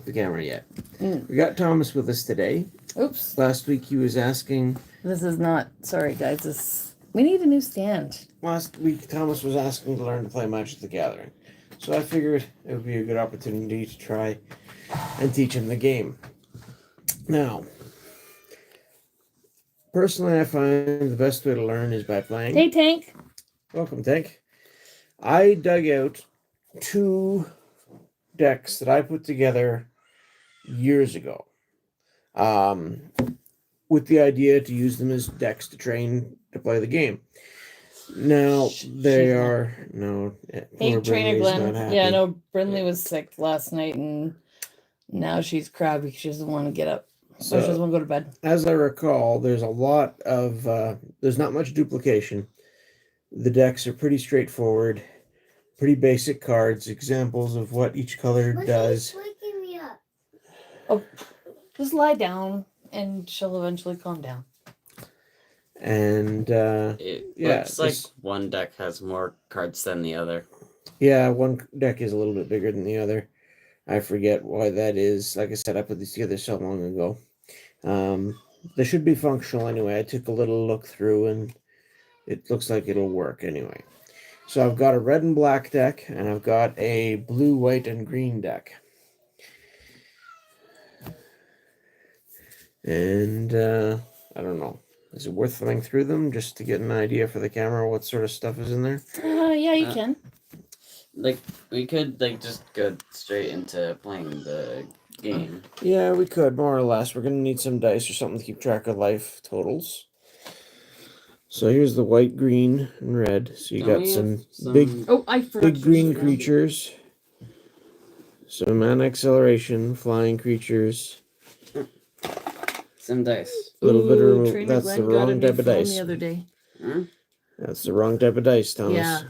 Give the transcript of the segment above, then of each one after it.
the camera yet. We got Thomas with us today. Oops. Last week he was asking. This is not. Sorry, guys. We need a new stand. Last week Thomas was asking to learn to play Magic the Gathering. So I figured it would be a good opportunity to try and teach him the game. Now, personally, I find the best way to learn is by playing. Hey, Tank. Welcome, Tank. I dug out 2 decks that I put together years ago, with the idea to use them as decks to train to play the game. Now they are no. Hey, Trainer Glenn. Yeah, no. Brindley was sick last night, and now she's crabby because she doesn't want to get up. So she doesn't want to go to bed. As I recall, there's a lot of there's not much duplication. The decks are pretty straightforward, pretty basic cards, examples of what each color does. Waking me up. Oh, just lie down, and she'll eventually calm down. And it looks like one deck has more cards than the other. Yeah, one deck is a little bit bigger than the other. I forget why that is. Like I said, I put these together so long ago. They should be functional anyway. I took a little look through, and it looks like it'll work anyway. So I've got a red and black deck, and I've got a blue, white, and green deck. And I don't know. Is it worth running through them just to get an idea for the camera what sort of stuff is in there? Yeah, you can. Like, we could just go straight into playing the game. Yeah, we could, more or less. We're going to need some dice or something to keep track of life totals. So here's the white, green, and red. So you got some big green creatures. Some mana acceleration, flying creatures. Some dice. A little bit of Trainer that's Glenn the wrong type of dice. The other day. Huh? That's the wrong type of dice, Thomas. Yeah,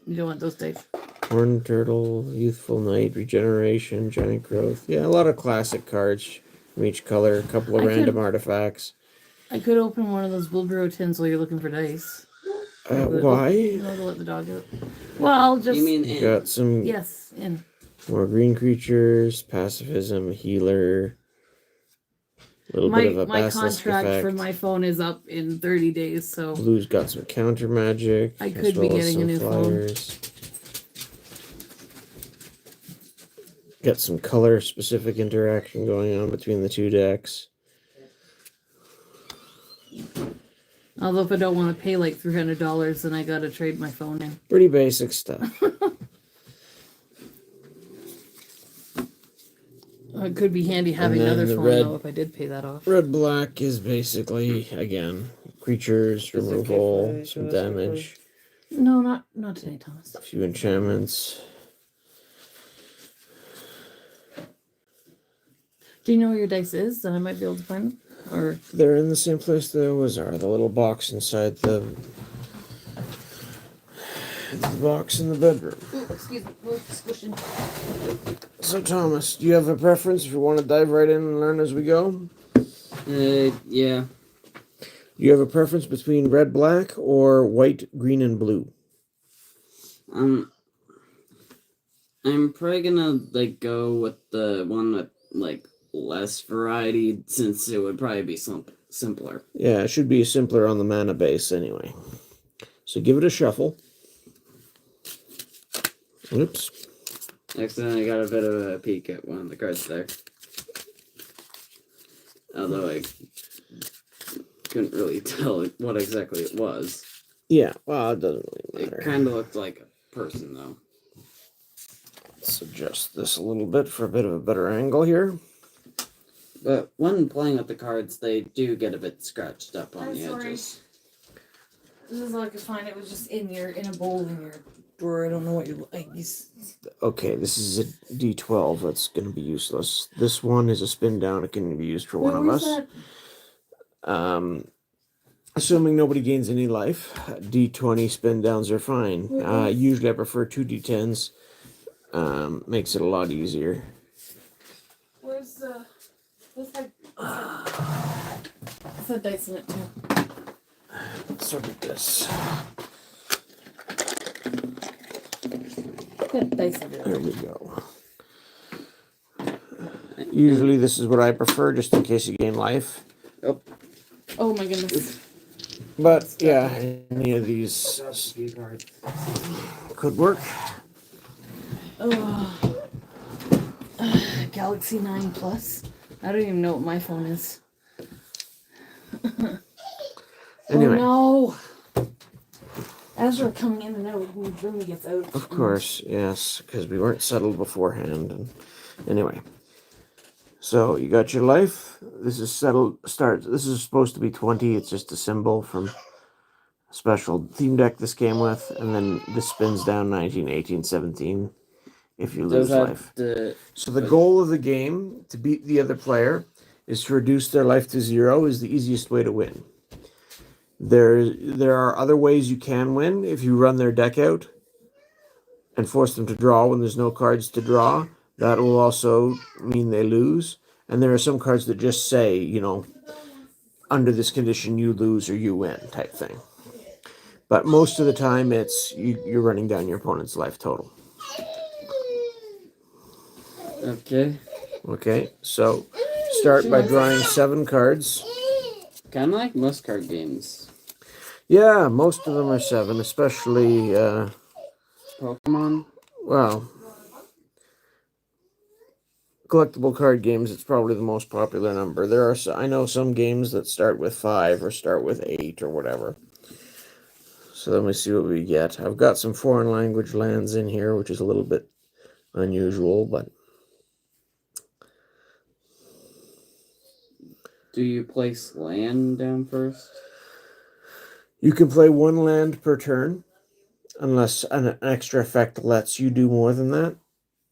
you don't want those dice. Horned Turtle, Youthful Knight, Regeneration, Giant Growth. Yeah, a lot of classic cards from each color. A couple of random artifacts. I could open one of those Wilbur tins while you're looking for dice. Why? To let the dog out. Well, just... You mean in? Got some... Yes, in. More green creatures, pacifism, healer... Little bit of a my basilisk contract effect. for my phone is up in 30 days, so Blue's got some counter magic. I could be getting a new phone. Got some color specific interaction going on between the 2 decks. Although if I don't want to pay like $300, then I gotta trade my phone in. Pretty basic stuff. It could be handy having another phone though if I did pay that off. Red black is basically again creatures, removal, some damage. No, not today, Thomas. A few enchantments. Do you know where your dice is? Then I might be able to find them. Or they're in the same place they always are. The little box inside the box in the bedroom. ooh, excuse me, squishing. So Thomas, do you have a preference if you want to dive right in and learn as we go? Yeah. Do you have a preference between red, black, or white, green, and blue? I'm probably gonna go with the one with less variety, since it would probably be simpler. Yeah, it should be simpler on the mana base anyway. So give it a shuffle. Oops. Accidentally got a bit of a peek at one of the cards there. Although I couldn't really tell what exactly it was. Yeah, well, it doesn't really matter. It kind of looked like a person, though. Let's adjust this a little bit for a bit of a better angle here. But when playing with the cards, they do get a bit scratched up on the edges. This is all I could find. It was just in a bowl in your drawer. I don't know what you're like. Okay, this is a D12 that's going to be useless. This one is a spin down. It can be used for one of us. Assuming nobody gains any life, D20 spin downs are fine. Usually I prefer 2 D10s. Makes it a lot easier. Where's the... This had dice in it too. Let's look at this. Good dice in it. There we go. Usually this is what I prefer, just in case you gain life. Oh my goodness. But yeah, any of these could work. Galaxy 9 Plus. I don't even know what my phone is. Anyway. Oh no! As we're coming in and out, when Jimmy gets out. Of course, yes, because we weren't settled beforehand. And anyway, so you got your life. This is settled. This is supposed to be 20. It's just a symbol from a special theme deck this came with, and then this spins down 19, 18, 17 if you lose life. So the goal of the game, to beat the other player, is to reduce their life to 0. Is the easiest way to win. There are other ways you can win. If you run their deck out and force them to draw when there's no cards to draw, that will also mean they lose. And there are some cards that just say, you know, under this condition you lose or you win type thing. But most of the time it's you're running down your opponent's life total. Okay, so start by drawing 7 cards. Kind of like most card games. Yeah, most of them are 7, especially Pokemon. Well, collectible card games, it's probably the most popular number. I know some games that start with 5 or start with 8 or whatever. So let me see what we get. I've got some foreign language lands in here, which is a little bit unusual, but... Do you place land down first? You can play 1 land per turn, unless an extra effect lets you do more than that.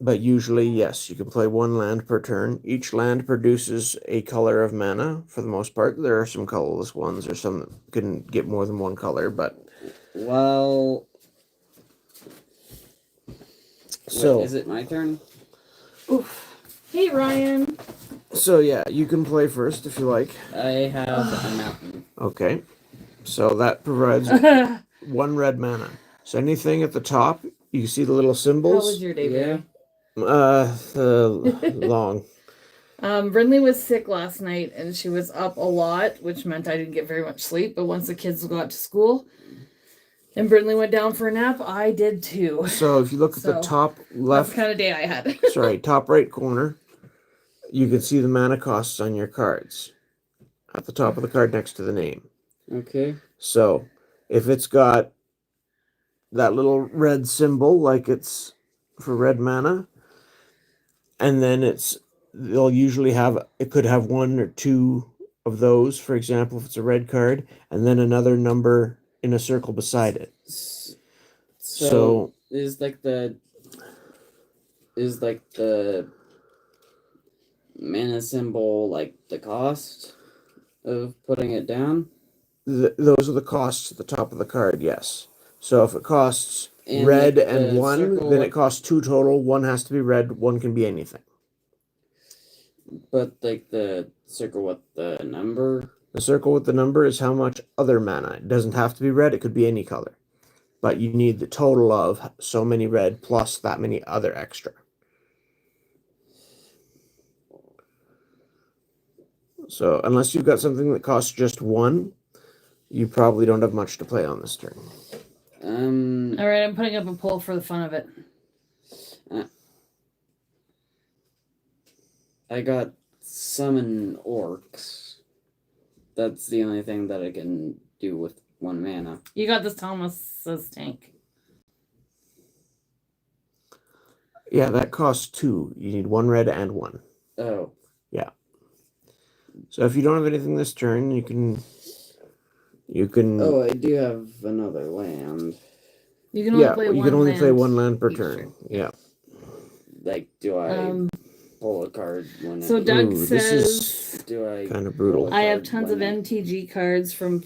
But usually, yes, you can play 1 land per turn. Each land produces a color of mana, for the most part. There are some colorless ones, or some that can get more than 1 color, but... Well... So... Wait, is it my turn? Oof. Hey, Ryan. So, yeah, you can play first, if you like. I have a mountain. Okay. So that provides 1 red mana. So anything at the top, you see the little symbols? How was your day, Barry? Long. Brindley was sick last night, and she was up a lot, which meant I didn't get very much sleep. But once the kids got to school, and Brindley went down for a nap, I did too. So if you look at the top left... That's the kind of day I had. Sorry, top right corner, you can see the mana costs on your cards. At the top of the card next to the name. Okay. So, if it's got that little red symbol, like it's for red mana, and then they'll usually it could have 1 or 2 of those, for example, if it's a red card, and then another number in a circle beside it. So is the mana symbol like the cost of putting it down? Those are the costs at the top of the card, yes. So if it costs red and 1, then it costs 2 total. 1 has to be red, 1 can be anything. But like the circle with the number? The circle with the number is how much other mana. It doesn't have to be red, it could be any color. But you need the total of so many red plus that many other extra. So unless you've got something that costs just 1, you probably don't have much to play on this turn. Alright, I'm putting up a poll for the fun of it. I got summon orcs. That's the only thing that I can do with 1 mana. You got this Thomas's tank. Yeah, that costs 2. You need 1 red and 1. Oh. Yeah. So if you don't have anything this turn, you can... Oh, I do have another land. You can only play you can only play 1 land per turn. Yeah. Like, do I pull a card when So Doug this says... Do I... kind of brutal. I have tons of MTG cards from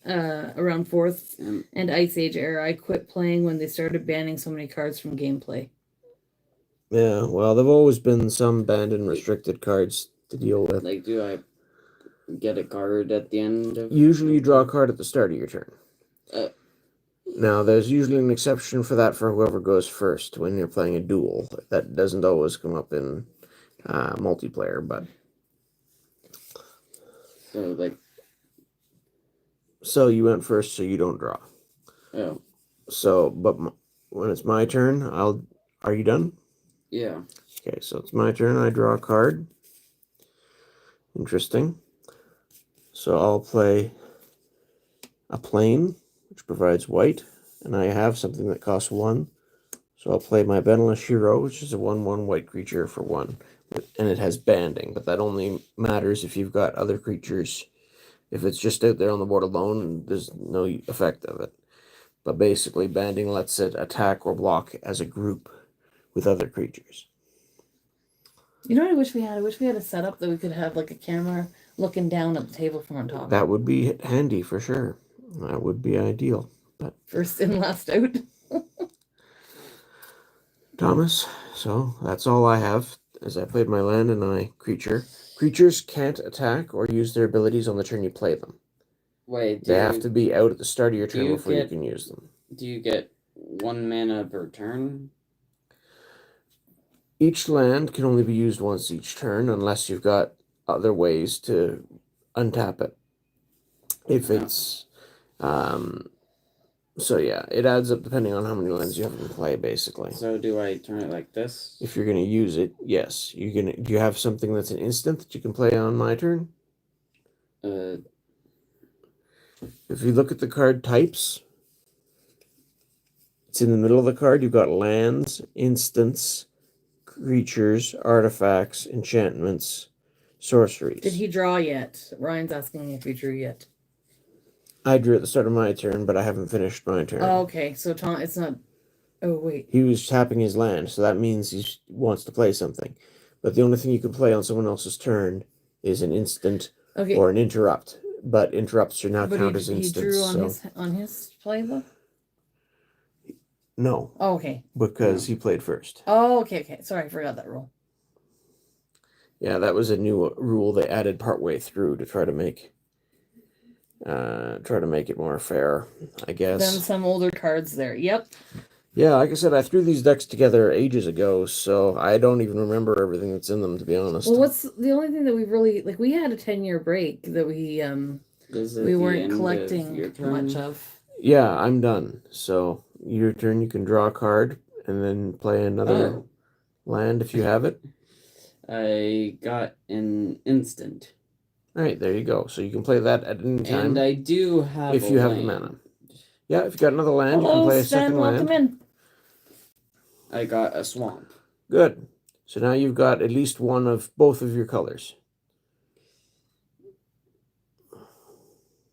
around 4th and Ice Age era. I quit playing when they started banning so many cards from gameplay. Yeah, well, there've always been some banned and restricted cards to deal with. Like, do I get a card at the end of... Usually you draw a card at the start of your turn. Now, there's usually an exception for that for whoever goes first when you're playing a duel. That doesn't always come up in multiplayer, but so you went first, so you don't draw. Oh. So, but when it's my turn, are you done? Yeah. Okay, so it's my turn. I draw a card. Interesting. So I'll play a plane, which provides white, and I have something that costs 1. So I'll play my Benalish Hero, which is a 1/1 white creature for 1, and it has banding, but that only matters if you've got other creatures. If it's just out there on the board alone, there's no effect of it. But basically, banding lets it attack or block as a group with other creatures. You know what I wish we had? I wish we had a setup that we could have like a camera looking down at the table from on top. That would be handy for sure. That would be ideal. But first in, last out. Thomas, so that's all I have. As I played my land and my creature. Creatures can't attack or use their abilities on the turn you play them. Wait, they have to be out at the start of your turn before you can use them. Do you get 1 mana per turn? Each land can only be used once each turn unless you've got other ways to untap it. If it's so yeah, it adds up depending on how many lands you have in play, basically. So do I turn it like this? If you're going to use it, yes. Do you have something that's an instant that you can play on my turn? If you look at the card types, it's in the middle of the card. You've got lands, instants, creatures, artifacts, enchantments, sorceries. Did he draw yet? Ryan's asking if he drew yet. I drew at the start of my turn, but I haven't finished my turn. Oh, okay. So Tom, it's not. Oh, wait. He was tapping his land, so that means he wants to play something. But the only thing you can play on someone else's turn is an instant or an interrupt. But interrupts are now count as instants. He drew on his playbook? No. Oh, okay. Because he played first. Oh, okay. Sorry, I forgot that rule. Yeah, that was a new rule they added partway through to try to make it more fair, I guess. Then some older cards there. Yep. Yeah, like I said, I threw these decks together ages ago, so I don't even remember everything that's in them, to be honest. Well, what's the only thing that we really like? We had a 10-year break that we weren't collecting much of. Yeah, I'm done. So your turn, you can draw a card and then play another land if you have it. I got an instant. All right, there you go. So you can play that at any time. And I do have if you have the mana. Yeah, if you got another land, you can play a second land. Welcome in. I got a swamp. Good. So now you've got at least one of both of your colors.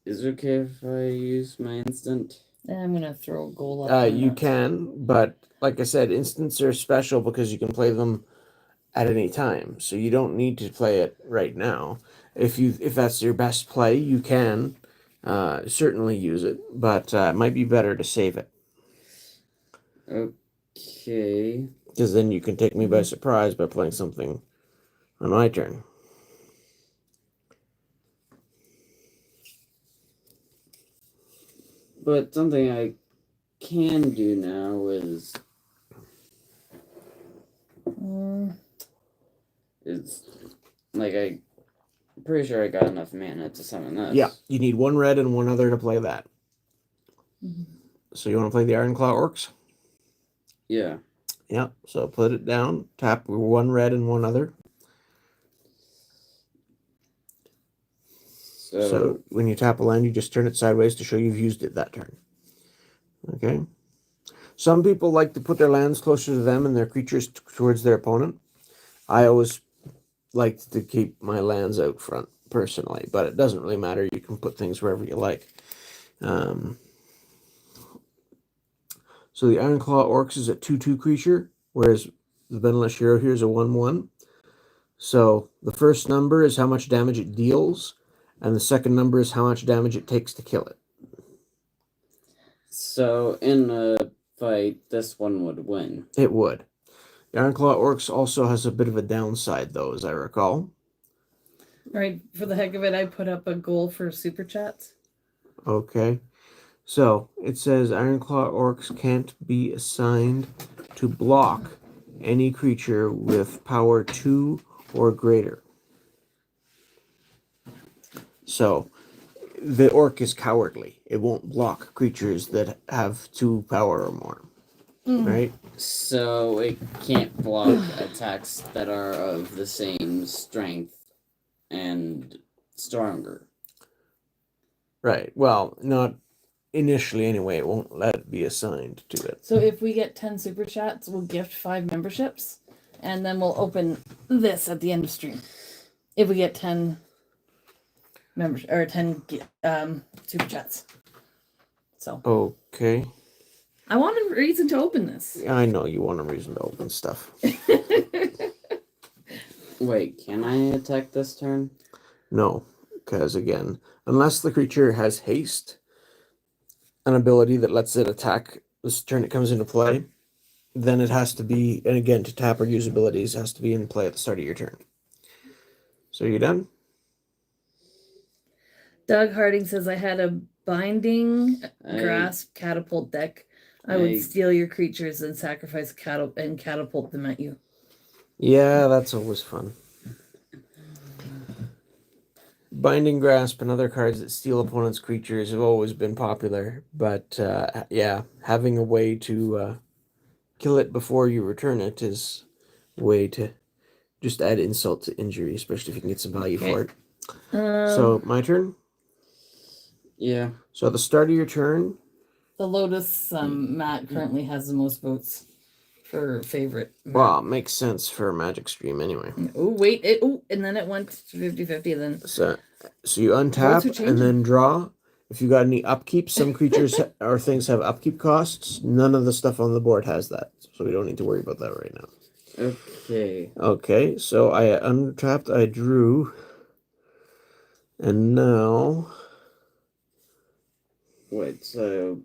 Is it okay if I use my instant? I'm gonna throw a goal up. You can, but like I said, instants are special because you can play them at any time. So you don't need to play it right now. If that's your best play, you can certainly use it, but it might be better to save it. Okay. Because then you can take me by surprise by playing something on my turn. But something I can do now is like I'm pretty sure I got enough mana to summon this. Yeah, you need 1 red and 1 other to play that. So you want to play the Ironclaw Orcs? Yeah. Yeah, so put it down, tap 1 red and 1 other. So when you tap a land, you just turn it sideways to show you've used it that turn. Okay. Some people like to put their lands closer to them and their creatures towards their opponent. I always like to keep my lands out front, personally, but it doesn't really matter. You can put things wherever you like. So the Ironclaw Orcs is a 2/2 creature, whereas the Benalish Hero here is a 1/1. So the first number is how much damage it deals, and the second number is how much damage it takes to kill it. So in a fight, this one would win. It would. The Ironclaw Orcs also has a bit of a downside, though, as I recall. Right, for the heck of it, I put up a goal for super chats. Okay. So it says Ironclaw Orcs can't be assigned to block any creature with power 2 or greater. So the orc is cowardly. It won't block creatures that have 2 power or more. Right? So it can't block attacks that are of the same strength and stronger. Right. Well, not initially anyway. It won't let it be assigned to it. So if we get 10 super chats, we'll gift 5 memberships, and then we'll open this at the end of stream. If we get 10 members or 10 super chats. So Okay. I want a reason to open this. I know you want a reason to open stuff. Wait, can I attack this turn? No, because again, unless the creature has haste, an ability that lets it attack this turn it comes into play, then it has to be, and again, to tap or use abilities, it has to be in play at the start of your turn. So you done? Doug Harding says, I had a binding grasp catapult deck. I would steal your creatures and sacrifice and catapult them at you. Yeah, that's always fun. Binding Grasp and other cards that steal opponents' creatures have always been popular, but yeah, having a way to kill it before you return it is a way to just add insult to injury, especially if you can get some value for it. So, my turn? Yeah. So, at the start of your turn... The Lotus, Matt currently has the most votes for favorite. Well, it makes sense for a Magic stream anyway. Oh, wait. And then it went to 50-50 then. So you untap and then draw. If you got any upkeep, some creatures or things have upkeep costs. None of the stuff on the board has that. So we don't need to worry about that right now. Okay. Okay, so I untapped, I drew. And now... Wait, so...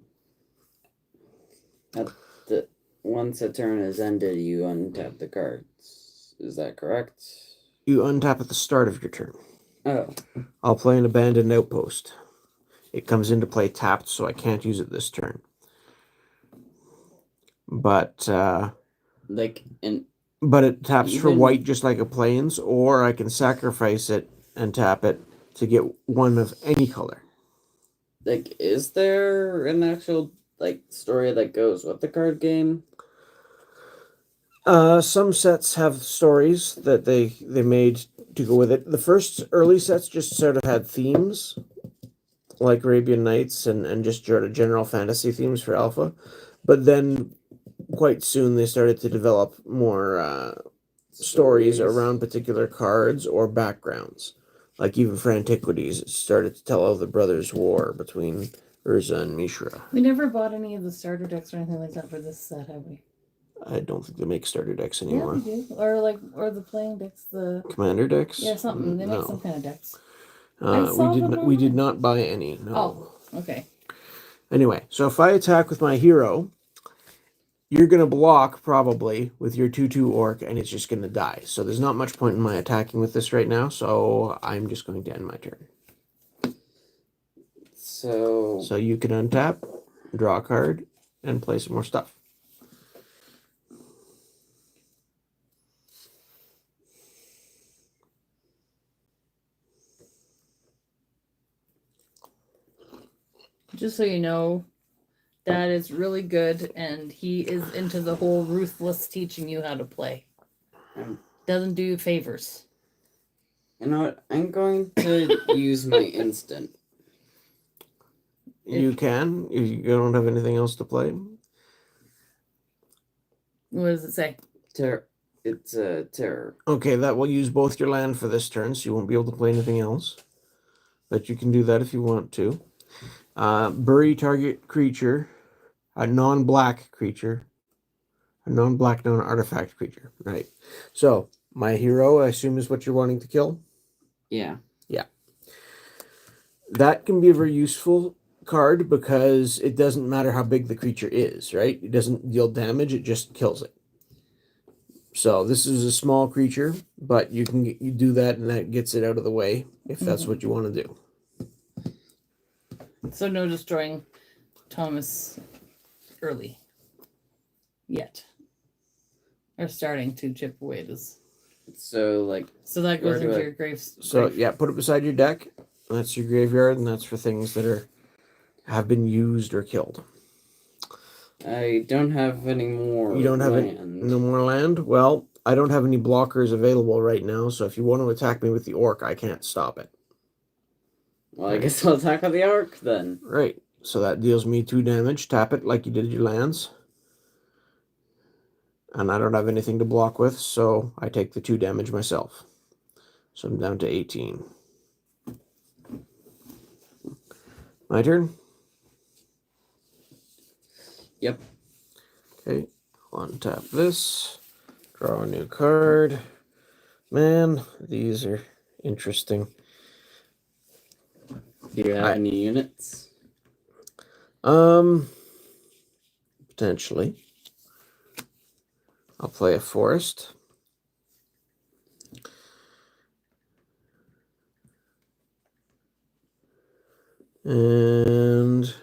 Once a turn is ended, you untap the cards. Is that correct? You untap at the start of your turn. Oh. I'll play an Abandoned Outpost. It comes into play tapped, so I can't use it this turn. But, but it taps for white just like a Plains, or I can sacrifice it and tap it to get one of any color. Is there an actual, story that goes with the card game? Some sets have stories that they made to go with it. The first early sets just sort of had themes, like Arabian Nights and just general fantasy themes for Alpha. But then quite soon they started to develop more stories around particular cards or backgrounds. Like even for Antiquities, it started to tell of the brothers' war between Urza and Mishra. We never bought any of the starter decks or anything like that for this set, have we? I don't think they make starter decks anymore. Yeah, they do. Or the playing decks, the Commander decks? Yeah, something. They make some kind of decks. We did not buy any. No. Oh, okay. Anyway, so if I attack with my hero, you're gonna block probably with your 2/2 orc, and it's just gonna die. So there's not much point in my attacking with this right now. So I'm just going to end my turn. So you can untap, draw a card, and play some more stuff. Just so you know, Dad is really good, and he is into the whole ruthless teaching you how to play. Doesn't do favors. You know what? I'm going to use my instant. You can. You don't have anything else to play. What does it say? Terror. It's a terror. Okay, that will use both your land for this turn, so you won't be able to play anything else. But you can do that if you want to. Bury target creature, a non-black creature, a non-black, non-artifact creature. Right. So, my hero, I assume, is what you're wanting to kill? Yeah. Yeah. That can be a very useful card because it doesn't matter how big the creature is, right? It doesn't deal damage, it just kills it. So this is a small creature, but you do that and that gets it out of the way if that's what you want to do. So no destroying Thomas early. Yet. Or starting to chip away at his So like, So that Where goes do into I- your graves. So grave. yeah, put it beside your deck. That's your graveyard, and that's for things that have been used or killed. I don't have any more. You don't have land. no more land? Well, I don't have any blockers available right now, so if you want to attack me with the orc, I can't stop it. Well, I guess I'll attack with the arc then. Right. So that deals me 2 damage. Tap it like you did your lands. And I don't have anything to block with, so I take the 2 damage myself. So I'm down to 18. My turn? Yep. Okay. Untap this. Draw a new card. Man, these are interesting. Do you have any units? Potentially. I'll play a forest. And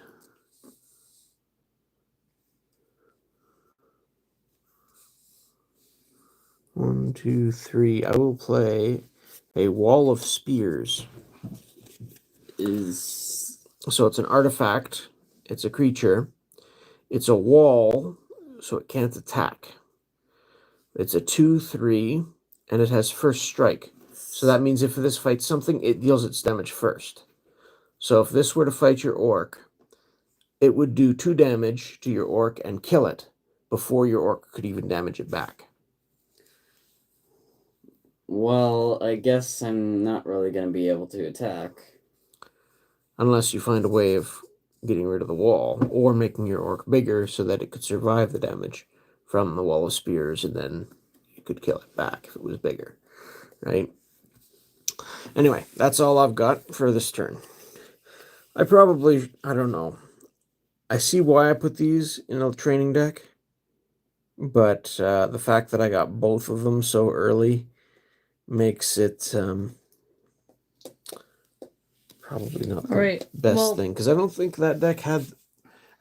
1, 2, 3. I will play a wall of spears. So it's an artifact. It's a creature. It's a wall, so it can't attack. It's a 2/3, and it has first strike. So that means if this fights something, it deals its damage first. So if this were to fight your orc, it would do 2 damage to your orc and kill it before your orc could even damage it back. Well, I guess I'm not really going to be able to attack. Unless you find a way of getting rid of the wall, or making your orc bigger so that it could survive the damage from the wall of spears, and then you could kill it back if it was bigger, right? Anyway, that's all I've got for this turn. I don't know. I see why I put these in a training deck, but the fact that I got both of them so early makes it probably not the best thing, because I don't think that deck had,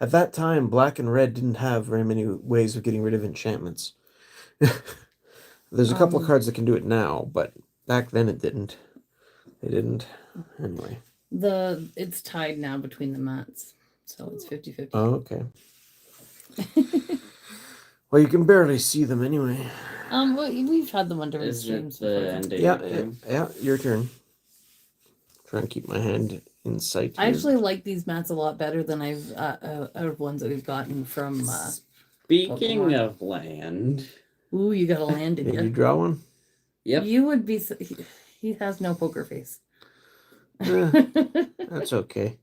at that time, black and red didn't have very many ways of getting rid of enchantments. There's a couple of cards that can do it now, but back then it didn't. They didn't. Anyway. It's tied now between the mats, so it's 50-50. Oh, okay. Well, you can barely see them anyway. Well, we've had them on different Is streams it the before. end of Yeah, your turn? yeah, your turn. Try and keep my hand in sight. I actually like these mats a lot better than I've out of ones that we've gotten from. Speaking Pokemon. of land, Ooh, you got a land, did Did you you? draw one? Yep. You would be. He has no poker face. That's okay.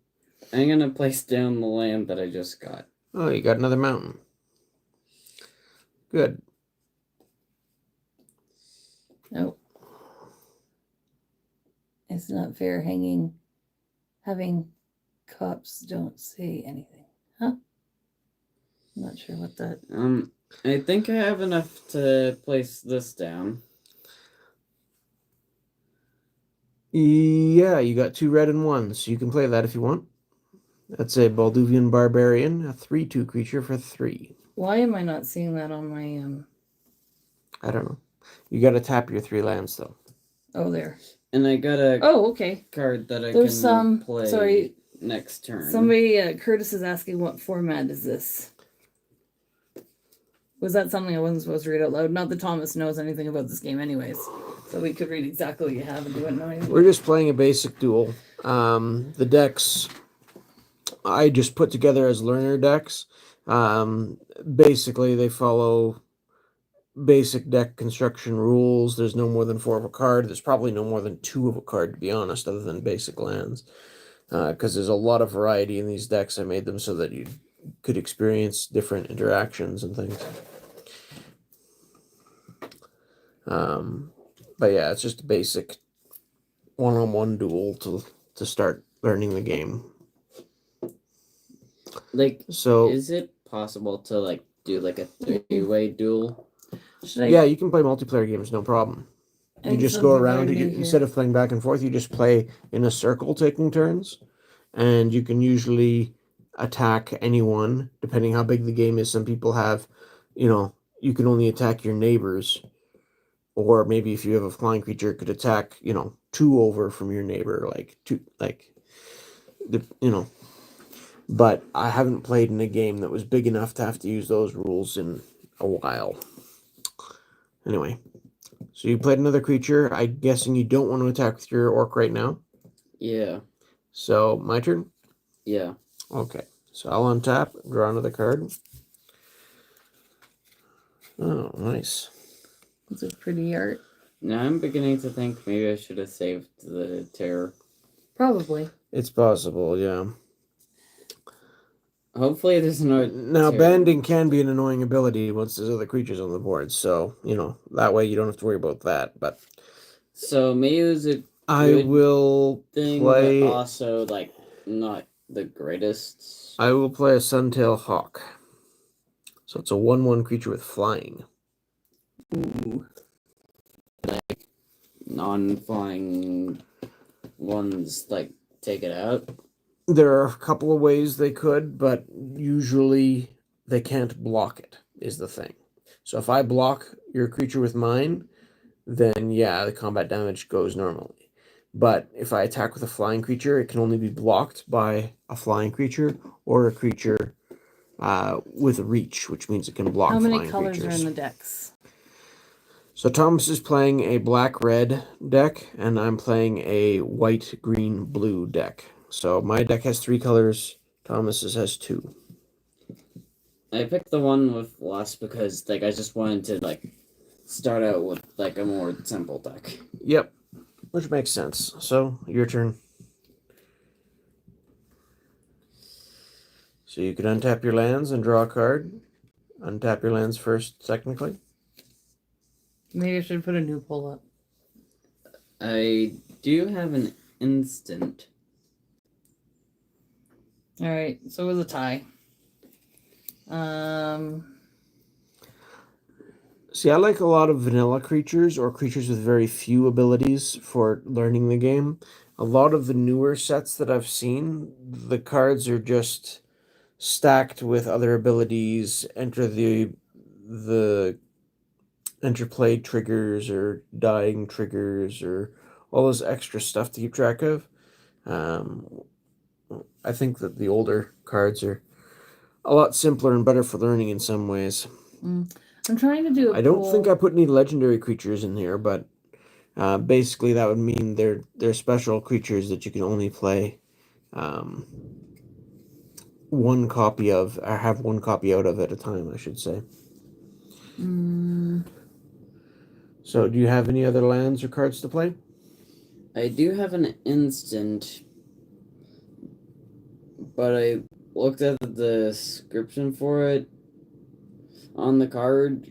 I'm gonna place down the land that I just got. Oh, you got another mountain. Good. Nope. It's not fair having cops don't say anything. Huh? I'm not sure what that. I think I have enough to place this down. Yeah, you got 2 red and 1, so you can play that if you want. That's a Balduvian Barbarian, a 3/2 creature for 3. Why am I not seeing that on my I don't know. You got to tap your 3 lands though. Oh, there. And I got a okay. card that I There's can play sorry. next turn. Somebody, Curtis is asking what format is this? Was that something I wasn't supposed to read out loud? Not that Thomas knows anything about this game anyways. So we could read exactly what you have and do it knowing. We're just playing a basic duel. The decks I just put together as learner decks. Basically, they follow basic deck construction rules. There's no more than 4 of a card. There's probably no more than 2 of a card, to be honest, other than basic lands. Because there's a lot of variety in these decks. I made them so that you could experience different interactions and things. But yeah, it's just a basic one-on-one duel to start learning the game. So is it possible to do a 3-way duel? Yeah, you can play multiplayer games, no problem. You just go around, instead of playing back and forth, you just play in a circle taking turns. And you can usually attack anyone, depending how big the game is. Some people have, you can only attack your neighbors. or maybe if you have a flying creature, it could attack, 2 over from your neighbor, like two, But I haven't played in a game that was big enough to have to use those rules in a while. Anyway, so you played another creature. I'm guessing you don't want to attack with your orc right now. Yeah. So my turn. Yeah. Okay. So I'll untap, draw another card. Oh, nice. It's a pretty art. Now I'm beginning to think maybe I should have saved the terror. Probably. It's possible, yeah. Hopefully there's no Now, terror. banding can be an annoying ability once there's other creatures on the board, so, that way you don't have to worry about that. But So maybe it was a I good will thing, play. but also not the greatest. I will play a Suntail Hawk. So it's a 1/1 creature with flying. Ooh. Non-flying ones take it out. There are a couple of ways they could, but usually they can't block it, is the thing. So if I block your creature with mine, then yeah, the combat damage goes normally. But if I attack with a flying creature, it can only be blocked by a flying creature or a creature with reach, which means it can block How flying many colors creatures. are in the decks? So Thomas is playing a black-red deck, and I'm playing a white-green-blue deck. So my deck has 3 colors. Thomas's has 2. I picked the one with less because I just wanted to start out with a more simple deck. Yep, which makes sense. So your turn. So you could untap your lands and draw a card. Untap your lands first, technically. Maybe I should put a new poll up. I do have an instant. Alright, so it was a tie. See, I like a lot of vanilla creatures or creatures with very few abilities for learning the game. A lot of the newer sets that I've seen, the cards are just stacked with other abilities, enter the interplay triggers or dying triggers or all this extra stuff to keep track of. I think that the older cards are a lot simpler and better for learning in some ways. I'm trying to do a I don't poll. think I put any legendary creatures in here, but basically that would mean they're special creatures that you can only play one copy of, or have one copy out of at a time, I should say. So do you have any other lands or cards to play? I do have an instant, but I looked at the description for it on the card,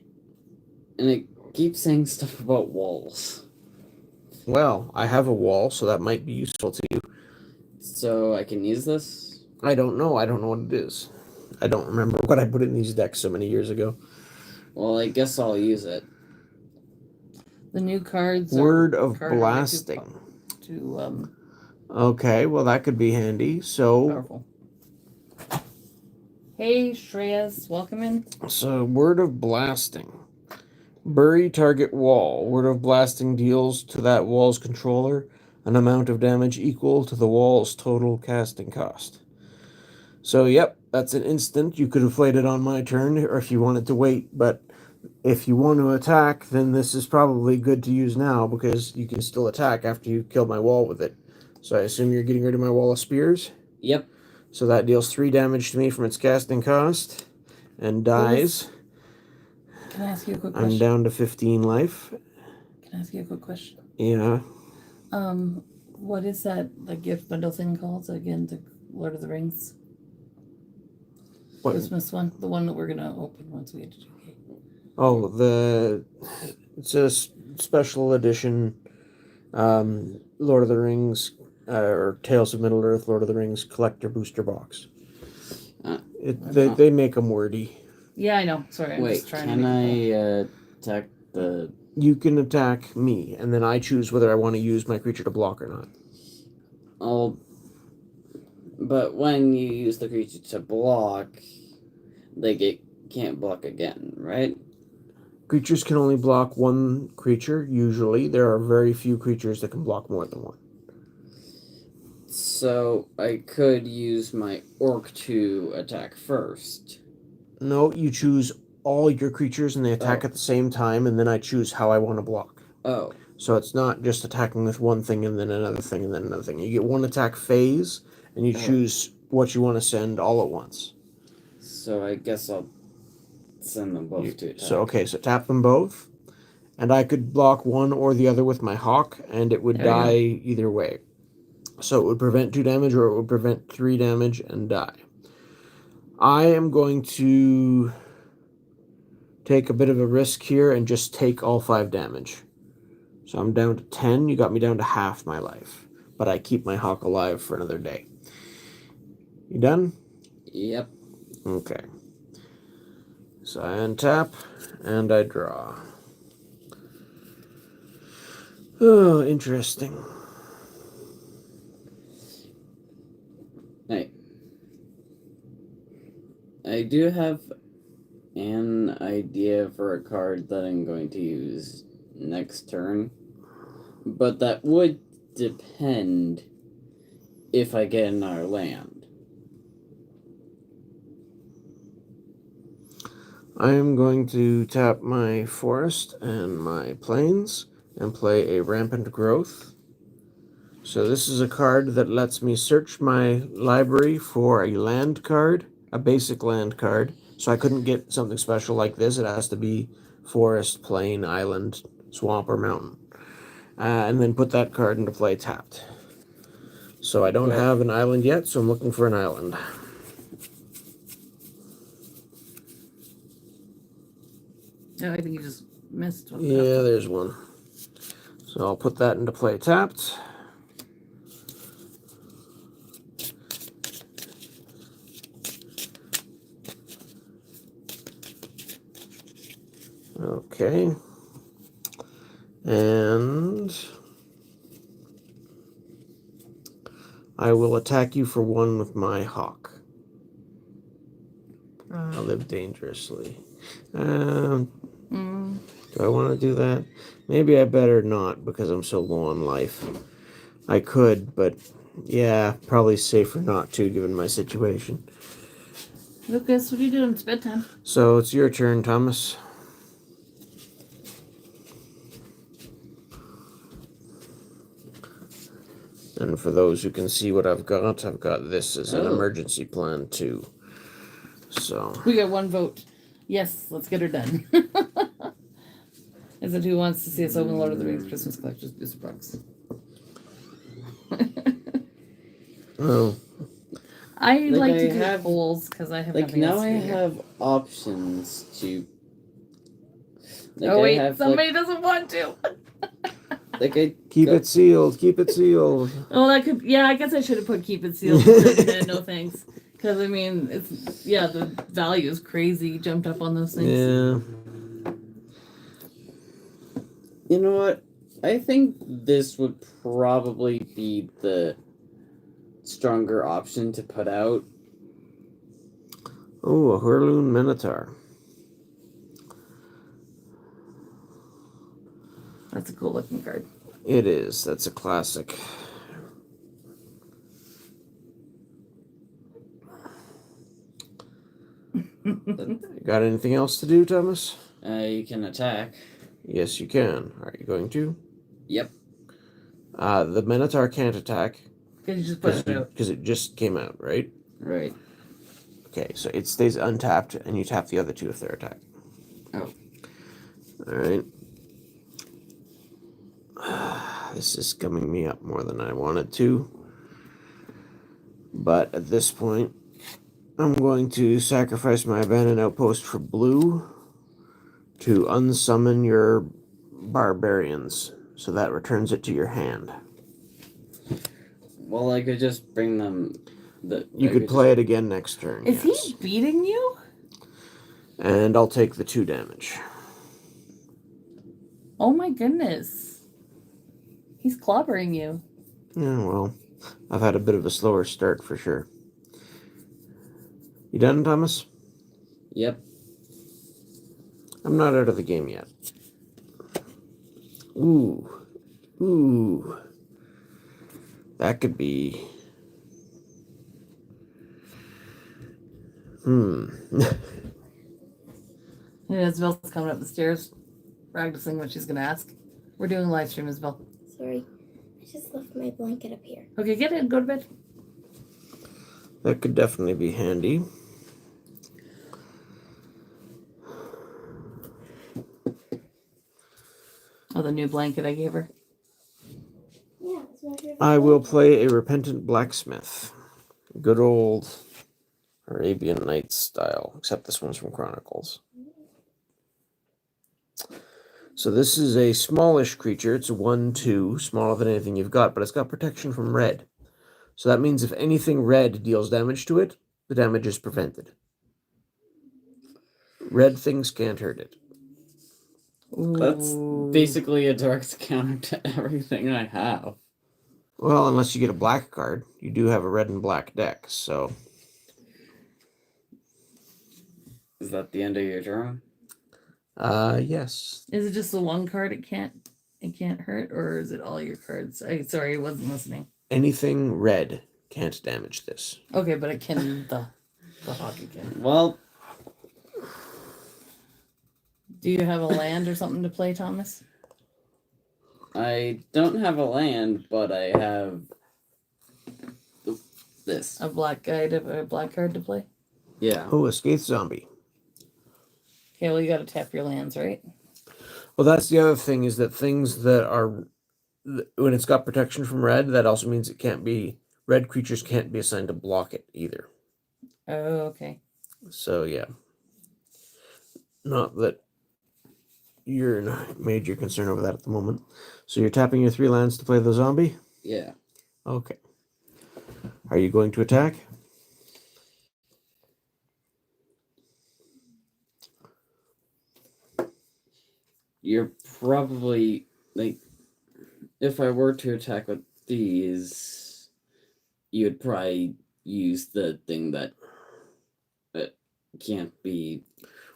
and it keeps saying stuff about walls. Well, I have a wall, so that might be useful to you. So I can use this? I don't know. I don't know what it is. I don't remember what I put in these decks so many years ago. Well, I guess I'll use it. The new cards Word are of Blasting. Okay, well that could be handy. So powerful. Hey Shreyas, welcome in. So Word of Blasting. Bury target wall. Word of Blasting deals to that wall's controller an amount of damage equal to the wall's total casting cost. So yep, that's an instant. You could have played it on my turn, or if you wanted to wait, but if you want to attack, then this is probably good to use now, because you can still attack after you kill my wall with it. So I assume you're getting rid of my wall of spears? Yep. So that deals 3 damage to me from its casting cost, and dies. Can I ask you a quick question? I'm down to 15 life. Can I ask you a quick question? Yeah. What is that gift bundle thing called again? The Lord of the Rings What? Christmas one, the one that we're gonna open once we get to 2K. Oh, it's a special edition Lord of the Rings or Tales of Middle Earth Lord of the Rings collector booster box. They make them wordy. Yeah, I know. Sorry, I'm just trying to can I attack the... You can attack me, and then I choose whether I want to use my creature to block or not. Oh, but when you use the creature to block, it can't block again, right? Creatures can only block one creature, usually. There are very few creatures that can block more than one. So I could use my orc to attack first. No, you choose all your creatures and they attack Oh. at the same time, and then I choose how I want to block. Oh. So it's not just attacking with one thing and then another thing and then another thing. You get one attack phase, and you choose what you want to send all at once. So I guess I'll send them both to attack. So tap them both, and I could block one or the other with my hawk, and it would die either way. So it would prevent 2 damage or it would prevent 3 damage and die. I am going to take a bit of a risk here and just take all 5 damage. So I'm down to 10. You got me down to half my life. But I keep my hawk alive for another day. You done? Yep. Okay. So I untap and I draw. Oh, interesting. I do have an idea for a card that I'm going to use next turn, but that would depend if I get another land. I am going to tap my forest and my plains and play a rampant growth. So this is a card that lets me search my library for a land card, a basic land card. So I couldn't get something special like this. It has to be forest, plain, island, swamp, or mountain. And then put that card into play tapped. So I don't have an island yet, so I'm looking for an island. Oh, I think you just missed one. Yeah, there's one. So I'll put that into play tapped. Okay. And I will attack you for 1 with my hawk. I live dangerously. Do I want to do that? Maybe I better not because I'm so low on life. I could, but yeah, probably safer not to given my situation. Lucas, what are you doing? It's bedtime. So it's your turn, Thomas. And for those who can see what I've got this as an emergency plan too. So we got 1 vote. Yes, let's get her done. Is it who wants to see us open Lord of the Rings Christmas Collector's booster box? Oh. I like to do polls because I have nothing else to do. I have options to. Somebody doesn't want to. Keep it sealed. Keep it sealed. Oh, that could. Yeah, I guess I should have put keep it sealed. No thanks. Because I mean, the value is crazy. Jumped up on those things. Yeah. You know what? I think this would probably be the stronger option to put out. Oh, a Hurloon Minotaur. That's a cool looking card. It is. That's a classic. Got anything else to do, Thomas? You can attack. Yes, you can. Are you going to? Yep. The Minotaur can't attack. Because you just pushed it out. Because it just came out, right? Right. Okay, so it stays untapped, and you tap the other 2 if they're attacking. Oh. Alright. This is gumming me up more than I wanted to. But at this point, I'm going to sacrifice my abandoned outpost for blue to unsummon your barbarians. So that returns it to your hand. Well, I could just bring them. You could play it again next turn. Is he beating you? And I'll take the 2 damage. Oh my goodness. He's clobbering you. Yeah, well, I've had a bit of a slower start for sure. You done, Thomas? Yep. I'm not out of the game yet. Ooh. Ooh. That could be... Yeah, Isabel's coming up the stairs, practicing what she's gonna ask. We're doing a live stream, Isabel. Sorry, I just left my blanket up here. Okay, get it and go to bed. That could definitely be handy. Oh, the new blanket I gave her. Yeah, it's my favorite. I will play a Repentant Blacksmith. Good old Arabian Nights style, except this one's from Chronicles. So this is a smallish creature. It's a 1/2, smaller than anything you've got, but it's got protection from red. So that means if anything red deals damage to it, the damage is prevented. Red things can't hurt it. That's basically a direct counter to everything I have. Well, unless you get a black card. You do have a red and black deck, so... Is that the end of your turn? Yes. Is it just the one card it can't hurt, or is it all your cards? Sorry, I wasn't listening. Anything red can't damage this. Okay, but it can the hockey can. Well, Do you have a land or something to play, Thomas? I don't have a land, but I have this. A black card to play? Yeah. Oh, a Skaith Zombie. Okay, well you gotta tap your lands, right? Well, that's the other thing, is that things that are... When it's got protection from red, that also means it can't be... Red creatures can't be assigned to block it either. Oh, okay. So, yeah. Not that you're in a major concern over that at the moment. So you're tapping your 3 lands to play the zombie? Yeah. Okay. Are you going to attack? You're probably, like, if I were to attack with these, you would probably use the thing that can't be.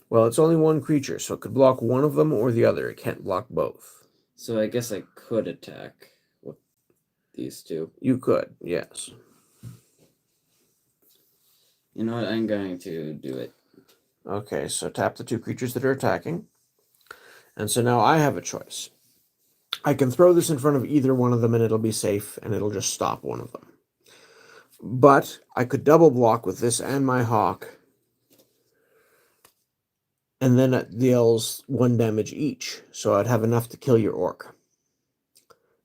Well, it's only one creature, so it could block one of them or the other. It can't block both. So I guess I could attack with these two. You could, yes. You know what? I'm going to do it. Okay, so tap the 2 creatures that are attacking. And so now I have a choice. I can throw this in front of either one of them and it'll be safe and it'll just stop one of them. But I could double block with this and my hawk. And then it deals 1 damage each. So I'd have enough to kill your orc.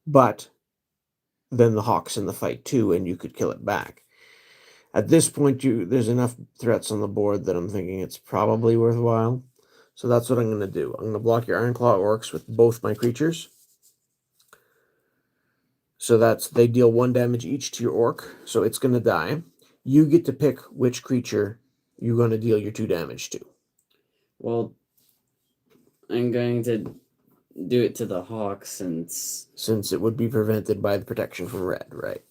But then the hawk's in the fight too and you could kill it back. At this point, there's enough threats on the board that I'm thinking it's probably worthwhile. So that's what I'm going to do. I'm going to block your Ironclaw orcs with both my creatures. So they deal 1 damage each to your orc. So it's going to die. You get to pick which creature you're going to deal your 2 damage to. Well, I'm going to do it to the hawk since it would be prevented by the protection from red, right?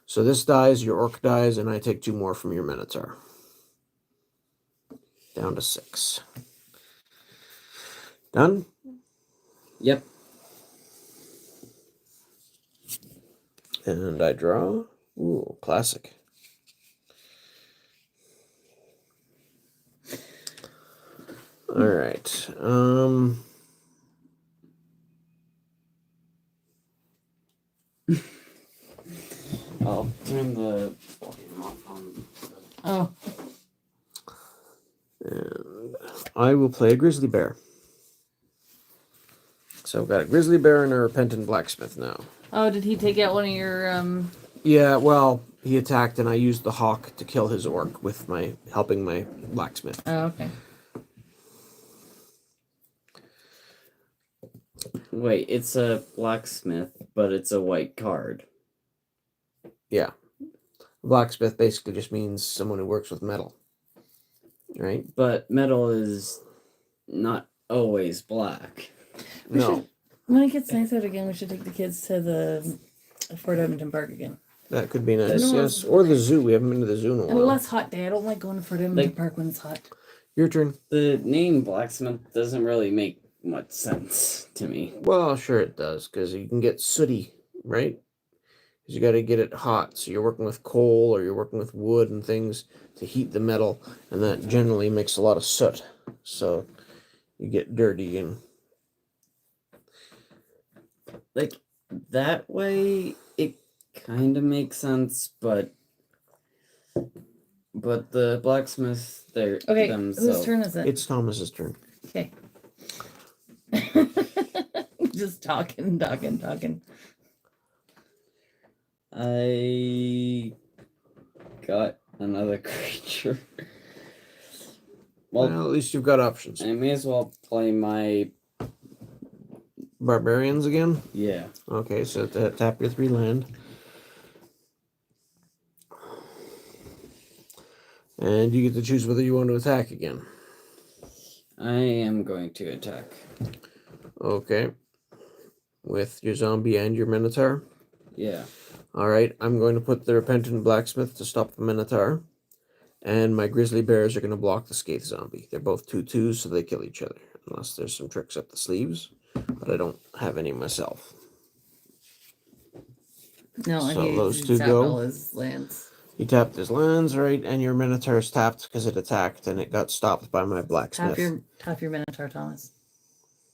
So this dies, your orc dies, and I take 2 more from your Minotaur. Down to 6. Done? Yep. And I draw. Ooh, classic. All right. I'll turn the volume off on. Oh, And I will play a grizzly bear. So I've got a grizzly bear and a repentant blacksmith now. oh, did he take out one of your Yeah, well, he attacked and I used the hawk to kill his orc with helping my blacksmith. Oh, okay. Wait, it's a blacksmith, but it's a white card. Yeah. Blacksmith basically just means someone who works with metal. Right? But metal is not always black. No. When it gets nice out again, we should take the kids to the Fort Edmonton Park again. That could be nice, No. yes. Or the zoo. We haven't been to the zoo in a And a while. less hot day. I don't like going to Fort Edmonton Like- Park when it's hot. Your turn. The name blacksmith doesn't really make much sense to me. Well, sure it does, because you can get sooty, right? Because you got to get it hot. So you're working with coal or you're working with wood and things to heat the metal, and that generally makes a lot of soot. So you get dirty and Like that way, it kind of makes sense, but the blacksmiths, they're Okay, themselves. whose turn is it? it's Thomas's turn. Okay. Just talking. I got another creature. Well, Well, at least you've got options. I may as well play my Barbarians again? yeah. Okay, so tap your 3 land. And you get to choose whether you want to attack again. I am going to attack. Okay. With your zombie and your minotaur. Yeah. Alright, I'm going to put the Repentant Blacksmith to stop the minotaur. And my grizzly bears are going to block the Scathe zombie. They're both 2/2s, so they kill each other. Unless there's some tricks up the sleeves. But I don't have any myself. No, So he those he two tapped go. all his lands. He tapped his lands, right? And your minotaur's tapped because it attacked and it got stopped by my blacksmith. Tap your Minotaur, Thomas.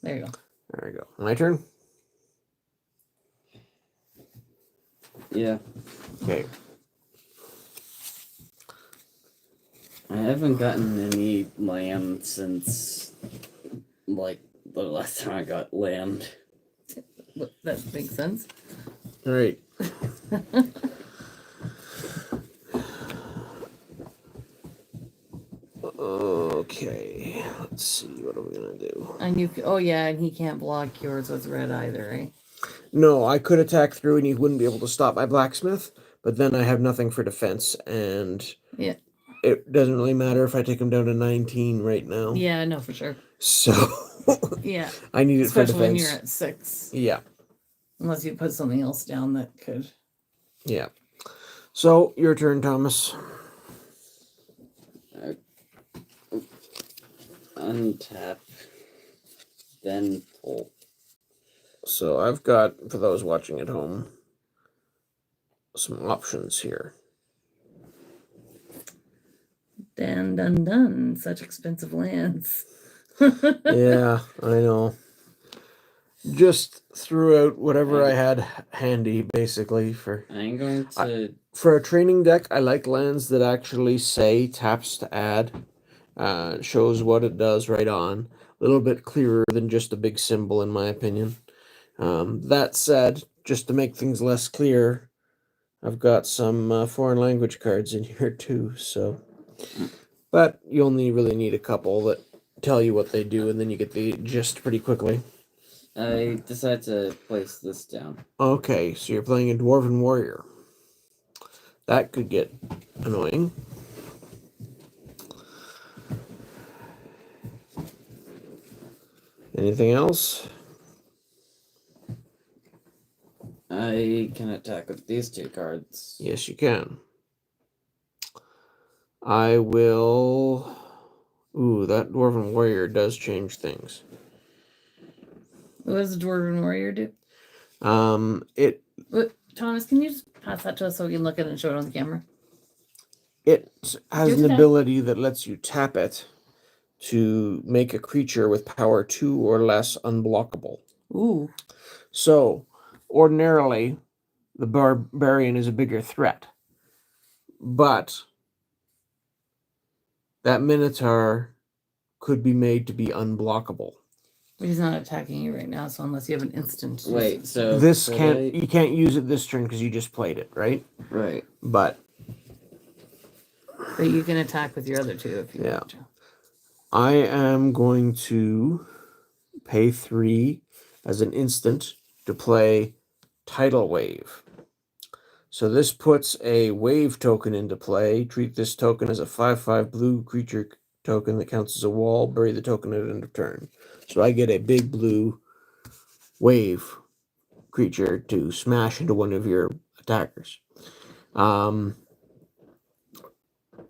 There you go. There we go. My turn? Yeah. Okay. I haven't gotten any land since like the last time I got land. That makes sense. All right. Okay. Let's see. What are we going to do? And you, oh yeah, and he can't block yours with red either, right? No, I could attack through and he wouldn't be able to stop my blacksmith, but then I have nothing for defense, and Yeah. it doesn't really matter if I take him down to 19 right now. Yeah, no, for sure. So Yeah. I need it for Especially when defense. you're at 6. Yeah. Unless you put something else down that could. Yeah. So your turn, Thomas. Untap, then pull. So I've got, for those watching at home, some options here. Done. Such expensive lands. Yeah, I know. Just threw out whatever I had handy, basically. I'm going to. For a training deck, I like lands that actually say taps to add. Shows what it does right on. A little bit clearer than just a big symbol, in my opinion. That said, just to make things less clear, I've got some foreign language cards in here too. So, but you only really need a couple that tell you what they do, and then you get the gist pretty quickly. I decided to place this down. Okay, so you're playing a Dwarven Warrior. That could get annoying. Anything else? I can attack with these 2 cards. Yes, you can. I will... Ooh, that Dwarven Warrior does change things. What does the Dwarven Warrior do? Thomas, can you just pass that to us so we can look at it and show it on the camera? It has Yes, an it does. ability that lets you tap it to make a creature with power 2 or less unblockable. Ooh. So, ordinarily, the barbarian is a bigger threat. But that minotaur could be made to be unblockable. But he's not attacking you right now, so unless you have an instant. Wait, so This could can't I- you can't use it this turn because you just played it, right? Right. But But you can attack with your other 2 if you Yeah. want to. I am going to pay 3 as an instant to play Tidal Wave. So this puts a wave token into play. Treat this token as a 5/5 blue creature token that counts as a wall. Bury the token at end of turn. So I get a big blue wave creature to smash into one of your attackers.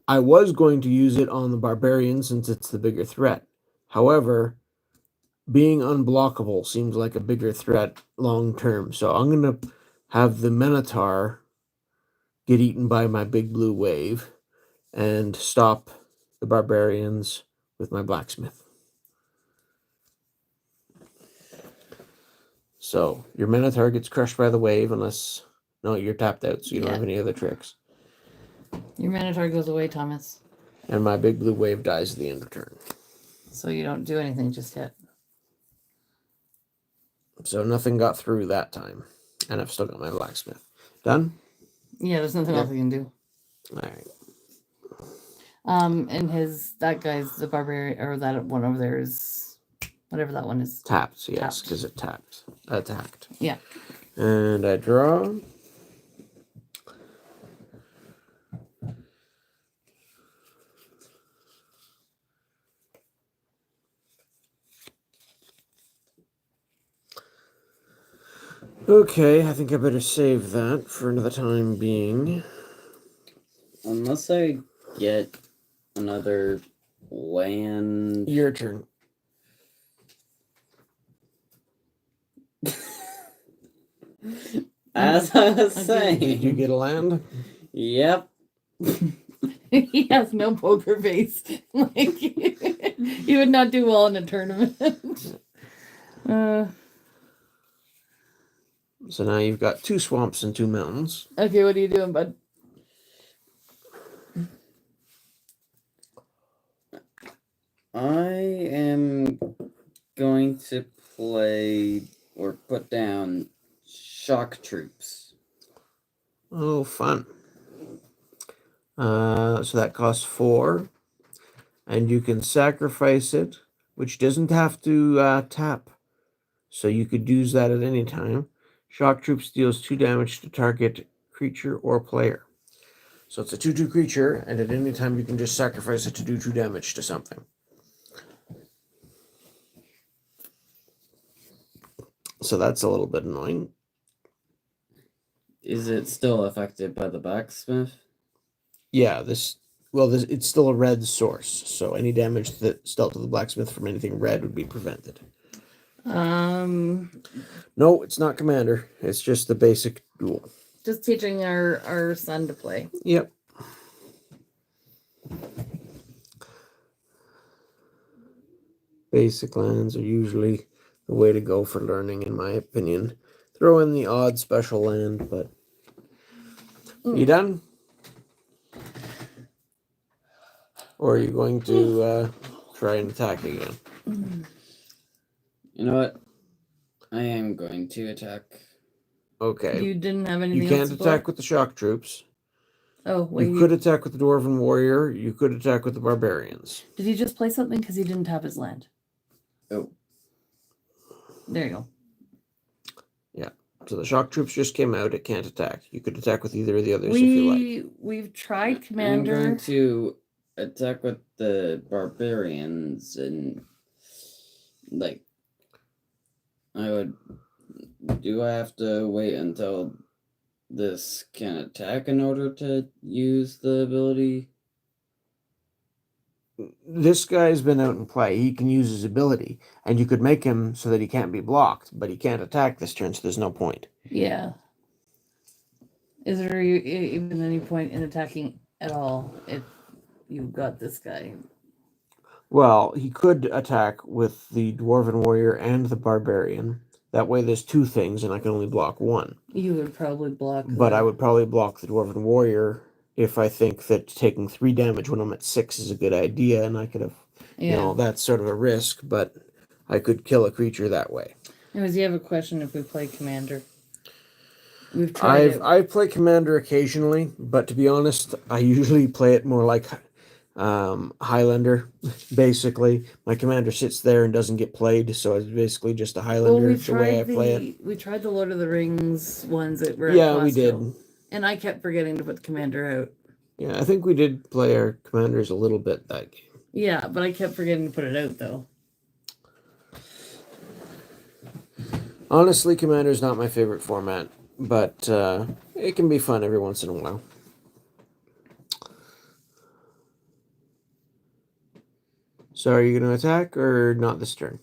I was going to use it on the barbarian since it's the bigger threat. However, being unblockable seems like a bigger threat long term. So I'm going to have the Minotaur get eaten by my big blue wave and stop the barbarians with my blacksmith. So your Minotaur gets crushed by the wave unless... No, you're tapped out, so you don't have any other tricks. Your Minotaur goes away, Thomas. And my big blue wave dies at the end of turn. So you don't do anything just yet. So nothing got through that time. And I've still got my blacksmith. Done? Yeah, there's nothing else you can do. Alright. And that guy's the barbarian, or that one over there is whatever that one is. Tapped, yes, because it attacked. Yeah. And I draw. Okay, I think I better save that for another time being. Unless I get another land. Your turn. As I was saying. Did you get a land? Yep. He has no poker face. Like he would not do well in a tournament. So now you've got 2 swamps and 2 mountains. Okay, what are you doing, bud? I am going to play or put down shock troops. Oh, fun. So that costs 4. And you can sacrifice it, which doesn't have to tap. So you could use that at any time. Shock Troops deals 2 damage to target creature or player. So it's a 2/2 creature, and at any time you can just sacrifice it to do 2 damage to something. So that's a little bit annoying. Is it still affected by the blacksmith? Yeah, it's still a red source, so any damage that's dealt to the blacksmith from anything red would be prevented. No, it's not commander. It's just the basic duel. Just teaching our son to play. Yep. Basic lands are usually the way to go for learning, in my opinion. Throw in the odd special land, but... You done? Or are you going to try and attack again? You know what? I am going to attack. Okay. You didn't have anything You can't else attack with the shock troops. Oh, wait. You could attack with the Dwarven Warrior. You could attack with the Barbarians. Did he just play something because he didn't have his land? Oh. There you go. Yeah. So the shock troops just came out. It can't attack. You could attack with either of the others if you like. We've tried Commander. I'm going to attack with the Barbarians and like do I have to wait until this can attack in order to use the ability? This guy's been out in play. He can use his ability, and you could make him so that he can't be blocked, but he can't attack this turn, so there's no point. Yeah. Is there even any point in attacking at all if you've got this guy? Well, he could attack with the Dwarven Warrior and the Barbarian. That way there's 2 things, and I can only block 1. You would probably block. But I would probably block the Dwarven Warrior if I think that taking 3 damage when I'm at 6 is a good idea, and I could have, that's sort of a risk, but I could kill a creature that way. Anyways, you have a question if we play Commander? We've tried I play Commander occasionally, but to be honest, I usually play it more like Highlander. Basically, my Commander sits there and doesn't get played, so it's basically just a Highlander. The way I play it. We tried the Lord of the Rings ones that were Yeah, we did. And I kept forgetting to put the Commander out. Yeah, I think we did play our Commanders a little bit that game. Yeah, but I kept forgetting to put it out, though. Honestly, Commander's not my favorite format, but it can be fun every once in a while. So are you going to attack or not this turn?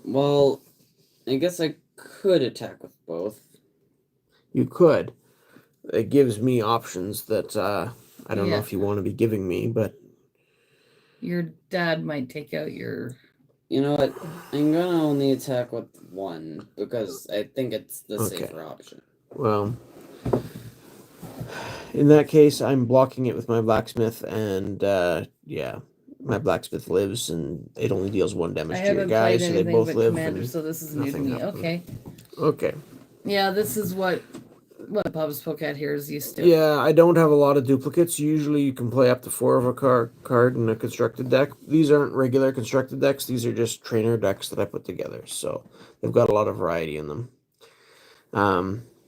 Well, I guess I could attack with both. You could. It gives me options that I don't know Yeah. if you want to be giving me, but Your dad might take out your. You know what? I'm gonna only attack with one because I think it's the Okay. safer option. well, in that case, I'm blocking it with my blacksmith, and yeah, my blacksmith lives, and it only deals 1 damage I to your haven't guy, played so they anything both but live. Commander, and so this is new to nothing me. happens. Okay. Okay. Yeah, this is what Papa Spocat here is used to. Yeah, I don't have a lot of duplicates. Usually you can play up to 4 of a card in a constructed deck. These aren't regular constructed decks. These are just trainer decks that I put together. So they've got a lot of variety in them.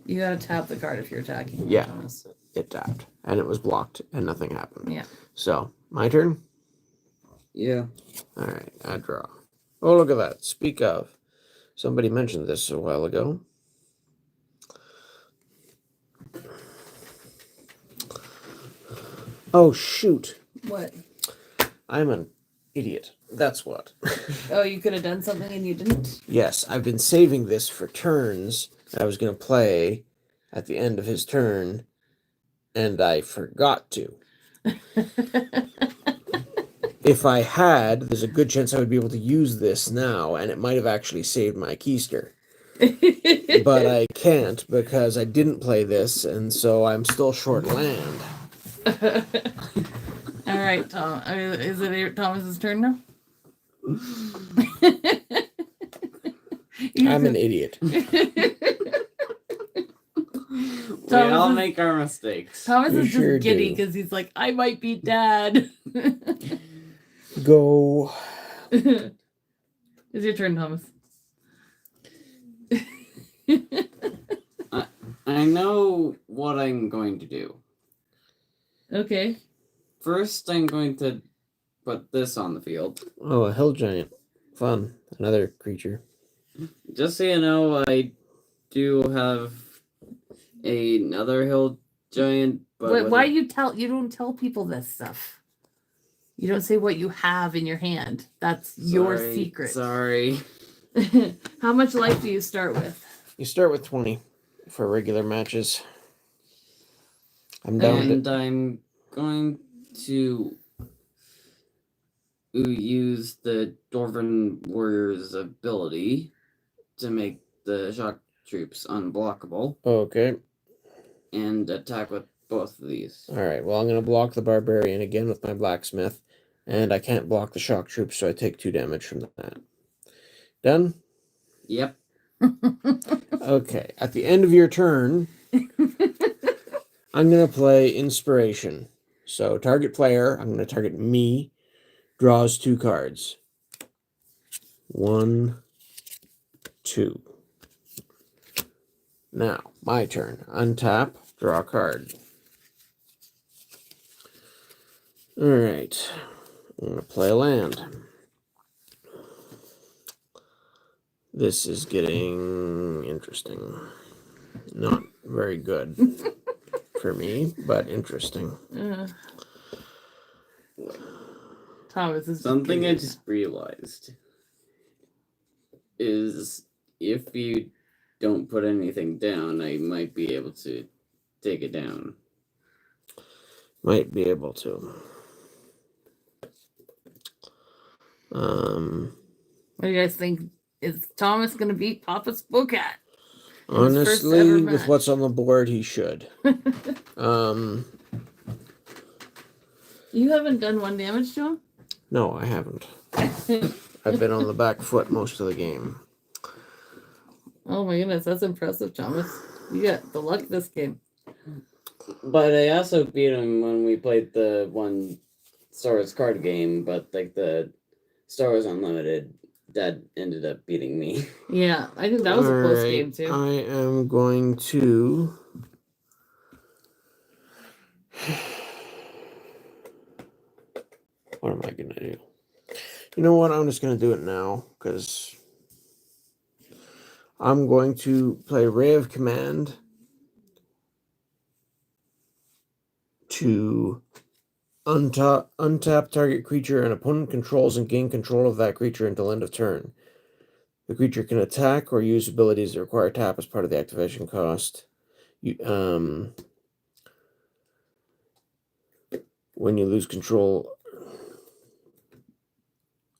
You gotta tap the card if you're attacking. Yeah. Thomas. It tapped, and it was blocked, and nothing happened. Yeah. So, my turn? Yeah. All right, I draw. Oh, look at that. Speak of. Somebody mentioned this a while ago. Oh, shoot. What? I'm an idiot. That's what. Oh, you could have done something and you didn't? Yes, I've been saving this for turns that I was going to play at the end of his turn, and I forgot to. If I had, there's a good chance I would be able to use this now, and it might have actually saved my keister. But I can't because I didn't play this, and so I'm still short land. All right, Tom. Is it Thomas's turn now? I'm an idiot. We all make our mistakes. Thomas You is sure just giddy do. because he's like, I might be dad. Go. It's your turn, Thomas. I know what I'm going to do. Okay. First, I'm going to put this on the field. Oh, a hill giant. Fun. Another creature. Just so you know, I do have another hill giant. But Why you don't tell people this stuff? You don't say what you have in your hand. That's your secret. Sorry. How much life do you start with? You start with 20 for regular matches. I'm down And to... I'm going to use the Dwarven Warrior's ability to make the shock troops unblockable Okay. and attack with both of these. Alright, well, I'm going to block the barbarian again with my blacksmith, and I can't block the shock troops, so I take 2 damage from that. Done? Yep. Okay, at the end of your turn, I'm going to play Inspiration. So, target player, I'm going to target me, draws 2 cards. 1, 2. Now, my turn. Untap, draw a card. Alright, I'm going to play a land. This is getting interesting. Not very good for me, but interesting. Thomas is Something I just realized is if you don't put anything down, I might be able to take it down. Might be able to. What do you guys think? Is Thomas going to beat Papa Spocat? Honestly, with what's on the board, he should. You haven't done 1 damage to him? No, I haven't. I've been on the back foot most of the game. Oh my goodness, that's impressive, Thomas. You got the luck this game. But I also beat him when we played the one Star Wars card game, but like the Star Wars Unlimited, Dad ended up beating me. Yeah, I think that was a close game too. I am going to... What am I going to do? You know what? I'm just going to do it now, because I'm going to play Ray of Command to Untap target creature an opponent controls and gain control of that creature until end of turn. The creature can attack or use abilities that require tap as part of the activation cost. When you lose control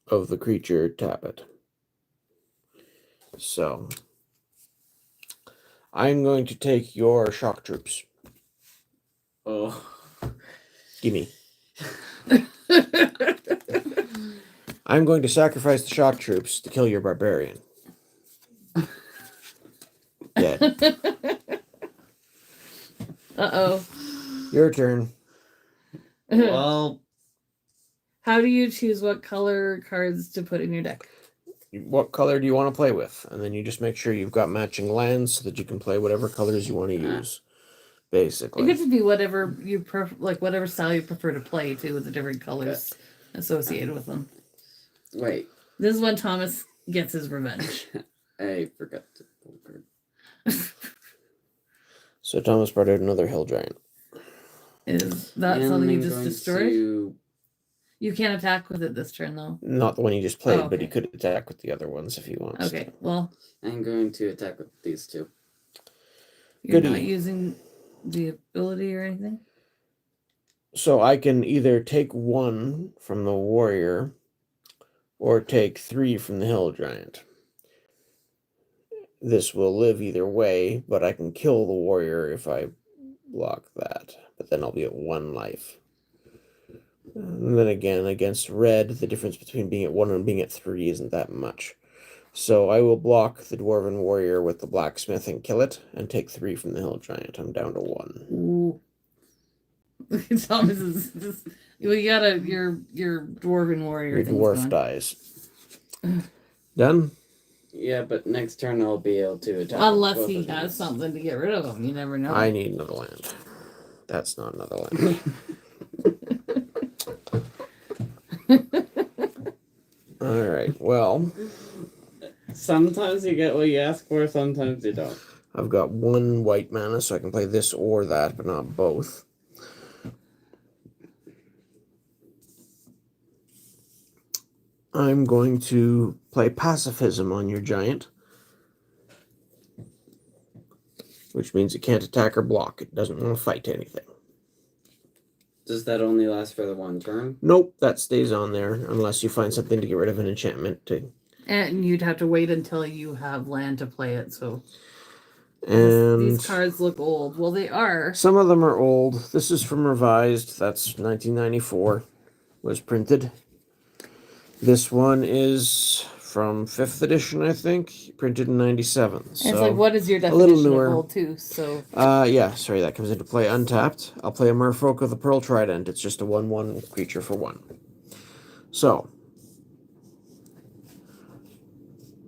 of the creature, tap it. So, I'm going to take your shock troops. Oh. Gimme. I'm going to sacrifice the shock troops to kill your barbarian. Dead. Uh-oh. Your turn. Well, How do you choose what color cards to put in your deck? What color do you want to play with? And then you just make sure you've got matching lands so that you can play whatever colors you want to use. Basically. It gets to be whatever you whatever style you prefer to play too, with the different colors associated with them. wait. This is when Thomas gets his revenge. I forgot to pull a card. So Thomas brought out another Hill Giant. Is that And something you I'm just going destroyed? to- You can't attack with it this turn though. Not the one you just played, Oh, but he okay. could attack with the other ones if he wants. Okay, well, I'm going to attack with these two. you're Goody. not using the ability or anything? So I can either take 1 from the warrior or take 3 from the Hill Giant. This will live either way, but I can kill the warrior if I block that. But then I'll be at 1 life. And then again, against red, the difference between being at 1 and being at 3 isn't that much. So I will block the Dwarven Warrior with the Blacksmith and kill it, and take 3 from the Hill Giant. I'm down to 1. Ooh. Thomas is just, you gotta your dwarven warrior. Your thing's dwarf gone. dies. Done? Yeah, but next turn I'll be able to attack. Unless both he of has these. something to get rid of him. You never know. I need another land. That's not another land. Alright, well, Sometimes you get what you ask for, sometimes you don't. I've got 1 white mana, so I can play this or that, but not both. I'm going to play Pacifism on your giant, which means it can't attack or block. It doesn't want to fight anything. Does that only last for the 1 turn? Nope, that stays on there unless you find something to get rid of an enchantment. And you'd have to wait until you have land to play it. So And these cards look old. Well, they are. some of them are old. This is from Revised. That's 1994. Was printed. This one is from 5th edition, I think. Printed in 97. And So it's like, what is your little definition newer. of old too? So yeah, sorry, that comes into play. Untapped. I'll play a Merfolk with a Pearl Trident. It's just a 1/1 creature for 1. So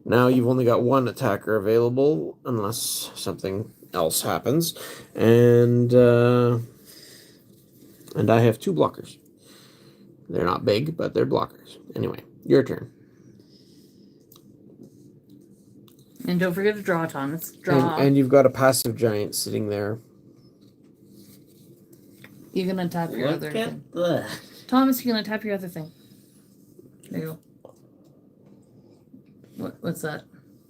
now you've only got 1 attacker available, unless something else happens, and I have 2 blockers. They're not big, but they're blockers. Anyway, your turn. and don't forget to draw, Thomas. Draw. And you've got a passive giant sitting there. You're gonna tap your Look other at thing. that. Thomas, you're gonna tap your other thing. There you go. What's that?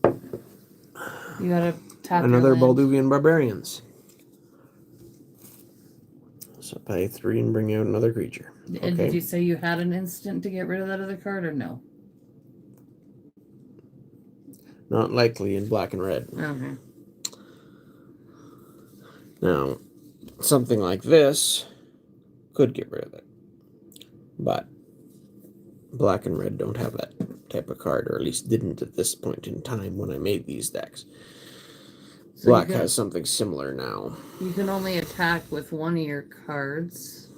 You gotta tap Another your land. Balduvian Barbarians. So pay 3 and bring out another creature. And Okay. did you say you had an instant to get rid of that other card or no? Not likely in black and red. Okay. Now, something like this could get rid of it. But black and red don't have that type of card, or at least didn't at this point in time when I made these decks. So Black you can, has something similar now. you can only attack with one of your cards.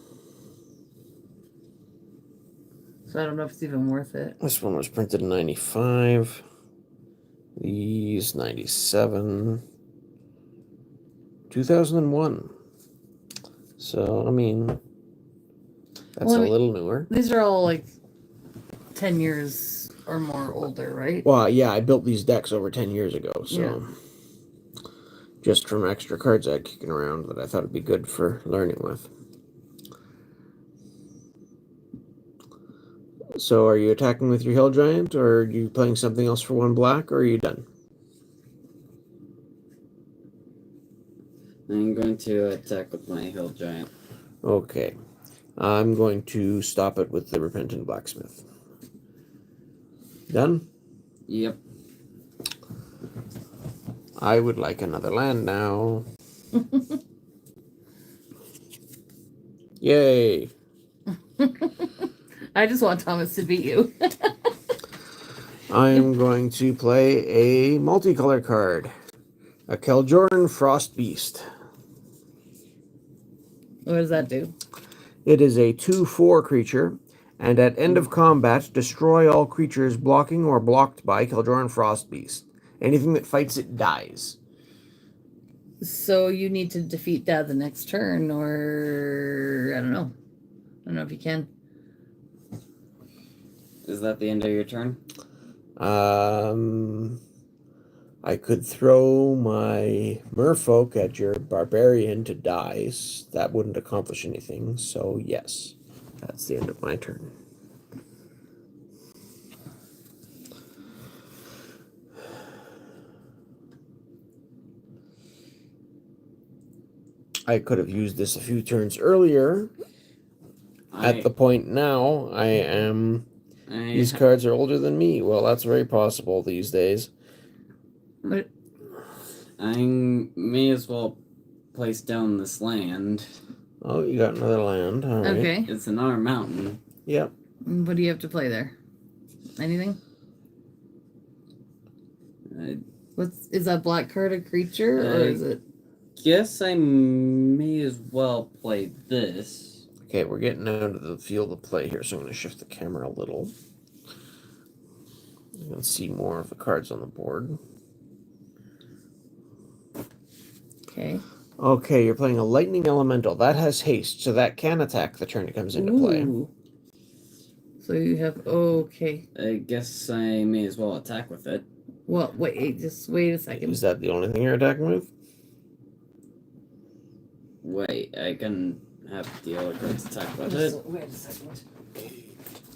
So I don't know if it's even worth it. This one was printed in 95. These 97. 2001. So, I mean, that's Well, I a mean- little newer. These are all like 10 years or more older, right? Well, yeah, I built these decks over 10 years ago, so just from extra cards I had kicking around that I thought would be good for learning with. So are you attacking with your hill giant, or are you playing something else for 1 black, or are you done? I'm going to attack with my hill giant. Okay. I'm going to stop it with the Repentant Blacksmith. Done? Yep. I would like another land now. Yay! I just want Thomas to beat you. I'm going to play a multicolor card. A Keljoran Frost Beast. What does that do? It is a 2/4 creature, and at end of combat, destroy all creatures blocking or blocked by Keljoran Frost Beast. Anything that fights it dies. So you need to defeat that the next turn, or I don't know. I don't know if you can. Is that the end of your turn? I could throw my merfolk at your barbarian to die. That wouldn't accomplish anything, so yes. That's the end of my turn. I could have used this a few turns earlier. At the point now, these cards are older than me. Well, that's very possible these days. But I may as well place down this land. Oh, you got another land. All right. okay. It's another mountain. Yep. What do you have to play there? Anything? I Is that black card a creature, or is it? guess I may as well play this. Okay, we're getting out of the field of play here, so I'm going to shift the camera a little. You can see more of the cards on the board. Okay. Okay, you're playing a Lightning Elemental. That has haste, so that can attack the turn it comes into play. Ooh. So you have okay. I guess I may as well attack with it. Well, wait, just wait a second. Is that the only thing you're attacking with? Wait, I can have the other cards attack with Just it. wait a second.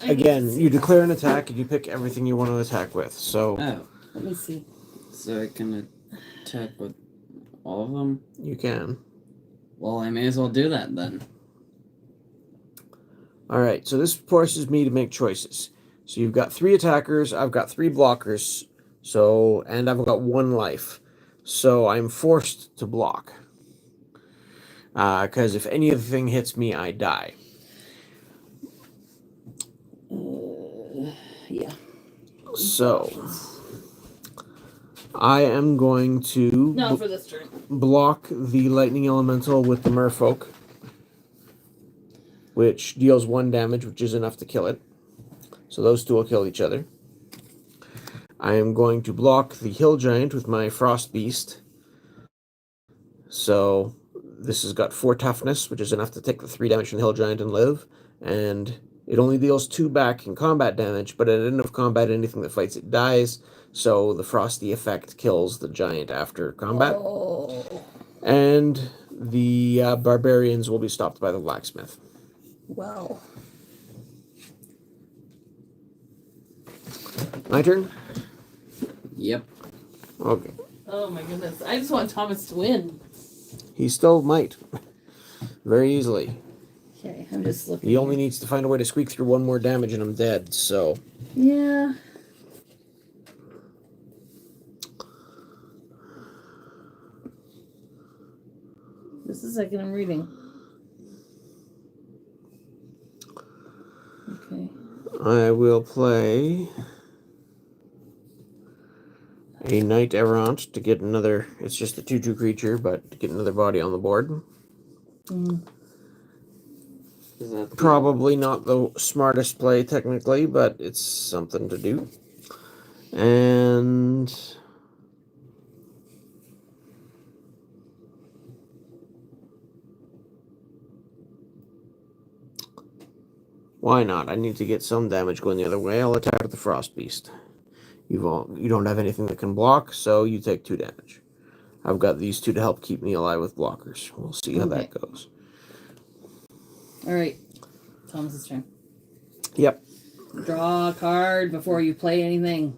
Again, you declare an attack and you pick everything you want to attack with. So Oh, Let me see. so I can attack with all of them? you can. Well, I may as well do that then. All right, so this forces me to make choices. So you've got 3 attackers, I've got 3 blockers, and I've got 1 life. So I'm forced to block. Because if anything hits me, I die. Yeah. So I am going to Not for this turn. block the Lightning Elemental with the Merfolk, which deals 1 damage, which is enough to kill it. So those 2 will kill each other. I am going to block the Hill Giant with my Frost Beast. So this has got 4 toughness, which is enough to take the 3 damage from the Hill Giant and live. And it only deals 2 back in combat damage, but at the end of combat, anything that fights it dies. So the Frosty effect kills the Giant after combat. Oh. And the Barbarians will be stopped by the Blacksmith. Wow. My turn? Yep. Okay. Oh my goodness. I just want Thomas to win. He still might. Very easily. Okay, I'm just looking. He only needs to find a way to squeak through 1 more damage and I'm dead, so... Yeah. Just a second, I'm reading. Okay. I will play a Knight Errant to get another... It's just a 2/2 creature, but to get another body on the board. Mm. Is that Probably not the smartest play, technically, but it's something to do. And... why not? I need to get some damage going the other way. I'll attack with the Frost Beast. You don't have anything that can block, so you take 2 damage. I've got these 2 to help keep me alive with blockers. We'll see how that goes. All right. Thomas's turn. Yep. Draw a card before you play anything.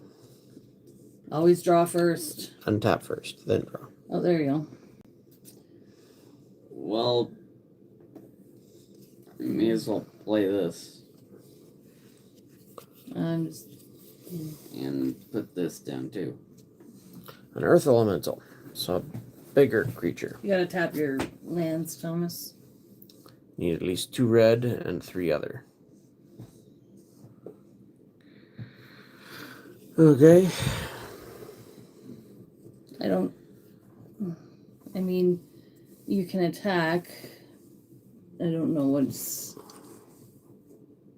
Always draw first. Untap first, then draw. Oh, there you go. Well, I may as well play this I'm just. and put this down too. An earth elemental. So a bigger creature. You gotta tap your lands, Thomas. Need at least 2 red and 3 other. Okay. I mean, you can attack. I don't know what's.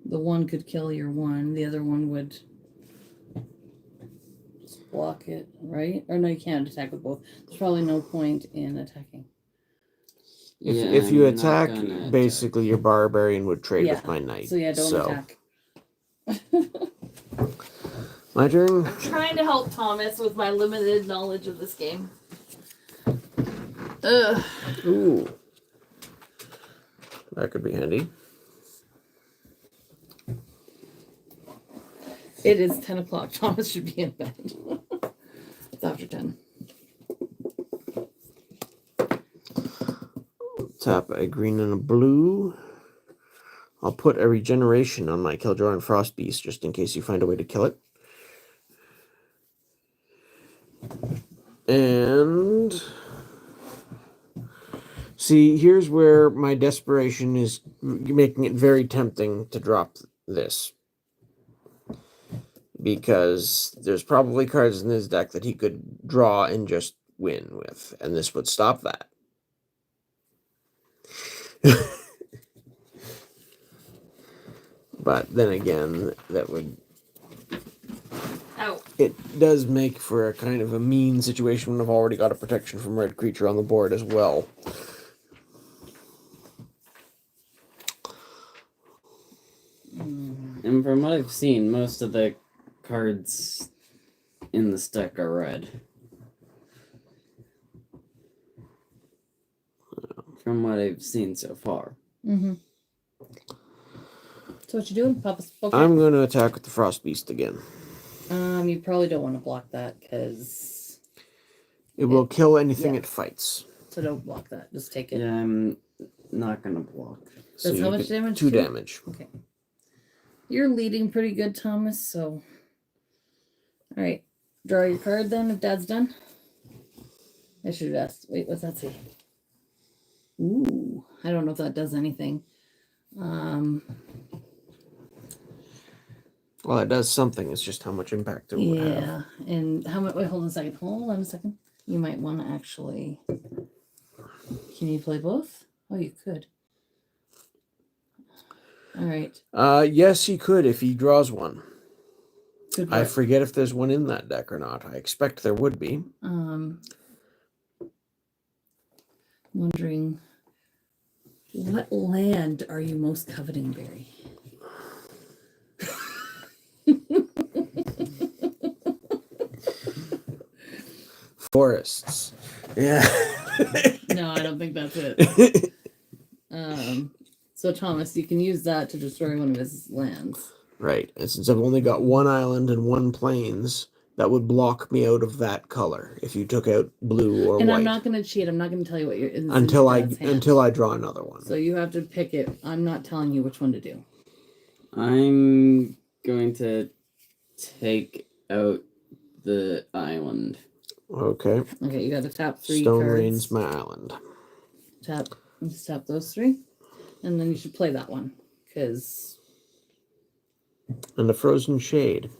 The one could kill your one, the other one would just block it, right? Or no, you can't attack with both. There's probably no point in attacking. If you I'm not attack, gonna basically your barbarian would trade with my knight. So yeah, don't attack. My turn. I'm trying to help Thomas with my limited knowledge of this game. Ugh. Ooh. That could be handy. It is 10 o'clock. Thomas should be in bed. It's after 10. Tap a green and a blue. I'll put a regeneration on my Killjoy and Frost Beast just in case you find a way to kill it. And see, here's where my desperation is making it very tempting to drop this. Because there's probably cards in his deck that he could draw and just win with, and this would stop that. But then again, that would... Ow. It does make for a kind of a mean situation when I've already got a protection from red creature on the board as well. And from what I've seen, most of the cards in this deck are red. From what I've seen so far. Mm-hmm. So what you doing, Papa Spocat? I'm going to attack with the Frost Beast again. You probably don't want to block that because It will kill anything it fights. So don't block that. Just take it. Yeah, I'm not gonna block. That's how much damage? 2 damage. Okay. You're leading pretty good, Thomas, so... Alright. Draw your card then, if Dad's done. I should have asked. Wait, what's that say? Ooh. I don't know if that does anything. Well, it does something. It's just how much impact it will have. Yeah. And how much... Wait, hold on a second. Hold on a second. You might want to actually... Can you play both? Oh, you could. All right. Yes, he could if he draws one. Good I work. forget if there's one in that deck or not. I expect there would be. Wondering, what land are you most coveting, Barry? Forests. Yeah. No, I don't think that's it. So Thomas, you can use that to destroy one of his lands. Right. And since I've only got 1 island and 1 plains, that would block me out of that color if you took out blue or and white. I'm not going to cheat. I'm not going to tell you what you're in until I draw another one. So you have to pick it. I'm not telling you which one to do. I'm going to take out the island. Okay. Okay, you got to tap 3 Stone cards. Rain's my island. Just tap those 3, and then you should play that one because. And the Frozen Shade.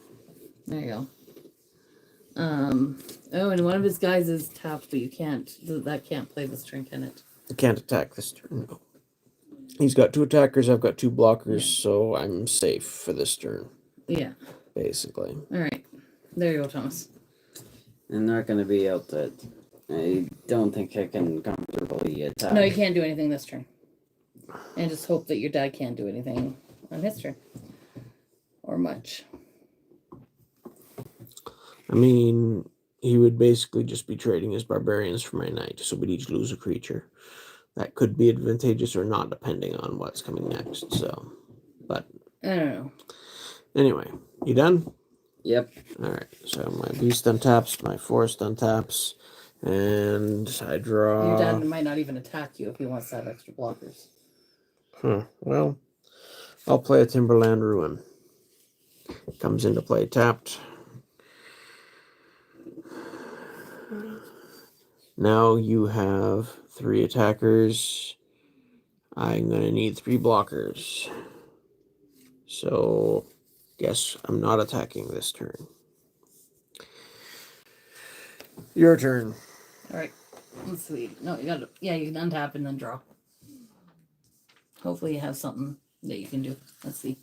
There you go. Oh, and one of his guys is tapped, but you can't. That can't play this turn, can it? I can't attack this turn. No. He's got 2 attackers. I've got 2 blockers, so I'm safe for this turn. Yeah. Basically. All right. There you go, Thomas. And they're going to be out that I don't think I can comfortably attack. No, you can't do anything this turn. And just hope that your dad can't do anything on his turn. Or much. I mean, he would basically just be trading his barbarians for my knight, so we'd each lose a creature. That could be advantageous or not, depending on what's coming next. So, but I don't know. Anyway, you done? Yep. Alright, so my beast untaps, my forest untaps, and I draw. Your dad might not even attack you if he wants to have extra blockers. Well, I'll play a Timberland Ruin. Comes into play tapped. Now you have 3 attackers. I'm going to need 3 blockers. So, yes, I'm not attacking this turn. Your turn. Alright. Let's see. No, you gotta. Yeah, you can untap and then draw. Hopefully, you have something that you can do. Let's see.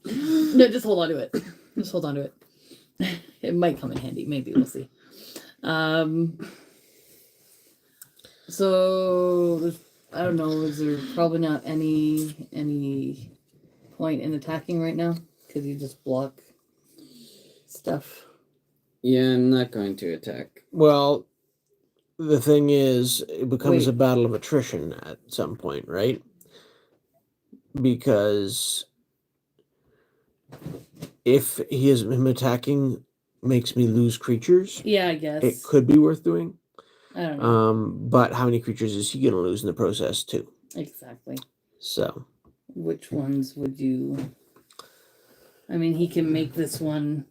No, just hold on to it. Just hold on to it. It might come in handy. Maybe we'll see. So there's, I don't know. Is there probably not any point in attacking right now because you just block stuff? Yeah, I'm not going to attack. Well, the thing is, it becomes Wait. a battle of attrition at some point, right? Because if him attacking makes me lose creatures, Yeah, I guess. it could be worth doing. I don't know. But how many creatures is he going to lose in the process too? Exactly. So, Which ones would you? I mean, he can make this one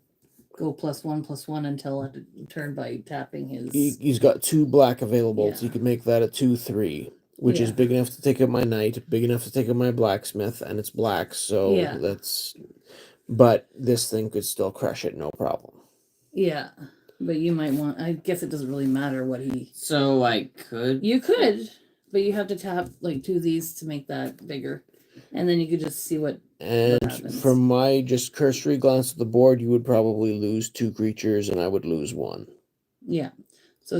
go +1/+1 until a turn by tapping his. he's got 2 black available, Yeah. so you could make that a 2/3, which is Yeah. big enough to take up my knight, big enough to take up my blacksmith, and it's black, so Yeah. that's. But this thing could still crush it, no problem. Yeah, but you might want. I guess it doesn't really matter what he. So I could. You could, but you have to tap like 2 of these to make that bigger, and then you could just see what. And happens? from my just cursory glance at the board, you would probably lose 2 creatures, and I would lose 1. Yeah, so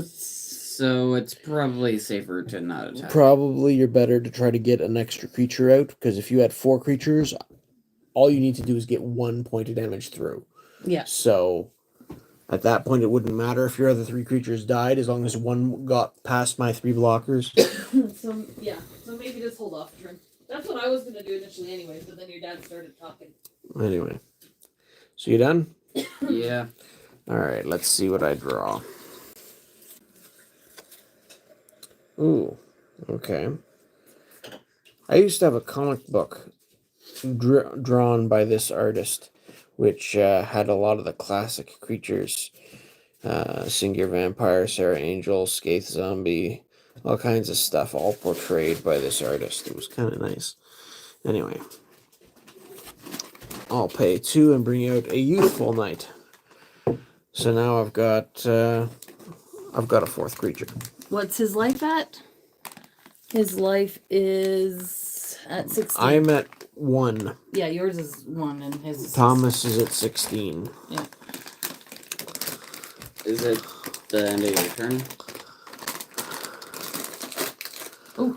it's probably safer to not attack. Probably you're better to try to get an extra creature out, because if you had 4 creatures, all you need to do is get 1 point of damage through. Yeah. So at that point, it wouldn't matter if your other 3 creatures died, as long as 1 got past my 3 blockers. So maybe just hold off a turn. That's what I was gonna do initially, anyways. But then your dad started talking. Anyway, so you done? Yeah. All right, let's see what I draw. Ooh, okay. I used to have a comic book drawn by this artist, which had a lot of the classic creatures. Singular Vampire, Sarah Angel, Scathe Zombie, all kinds of stuff, all portrayed by this artist. It was kind of nice. Anyway, I'll pay 2 and bring out a youthful knight. So now I've got a 4th creature. What's his life at? His life is at 16. I'm at 1. Yeah, yours is 1 and his is Thomas is at 16. Yeah. Is it the end of your turn? Oh.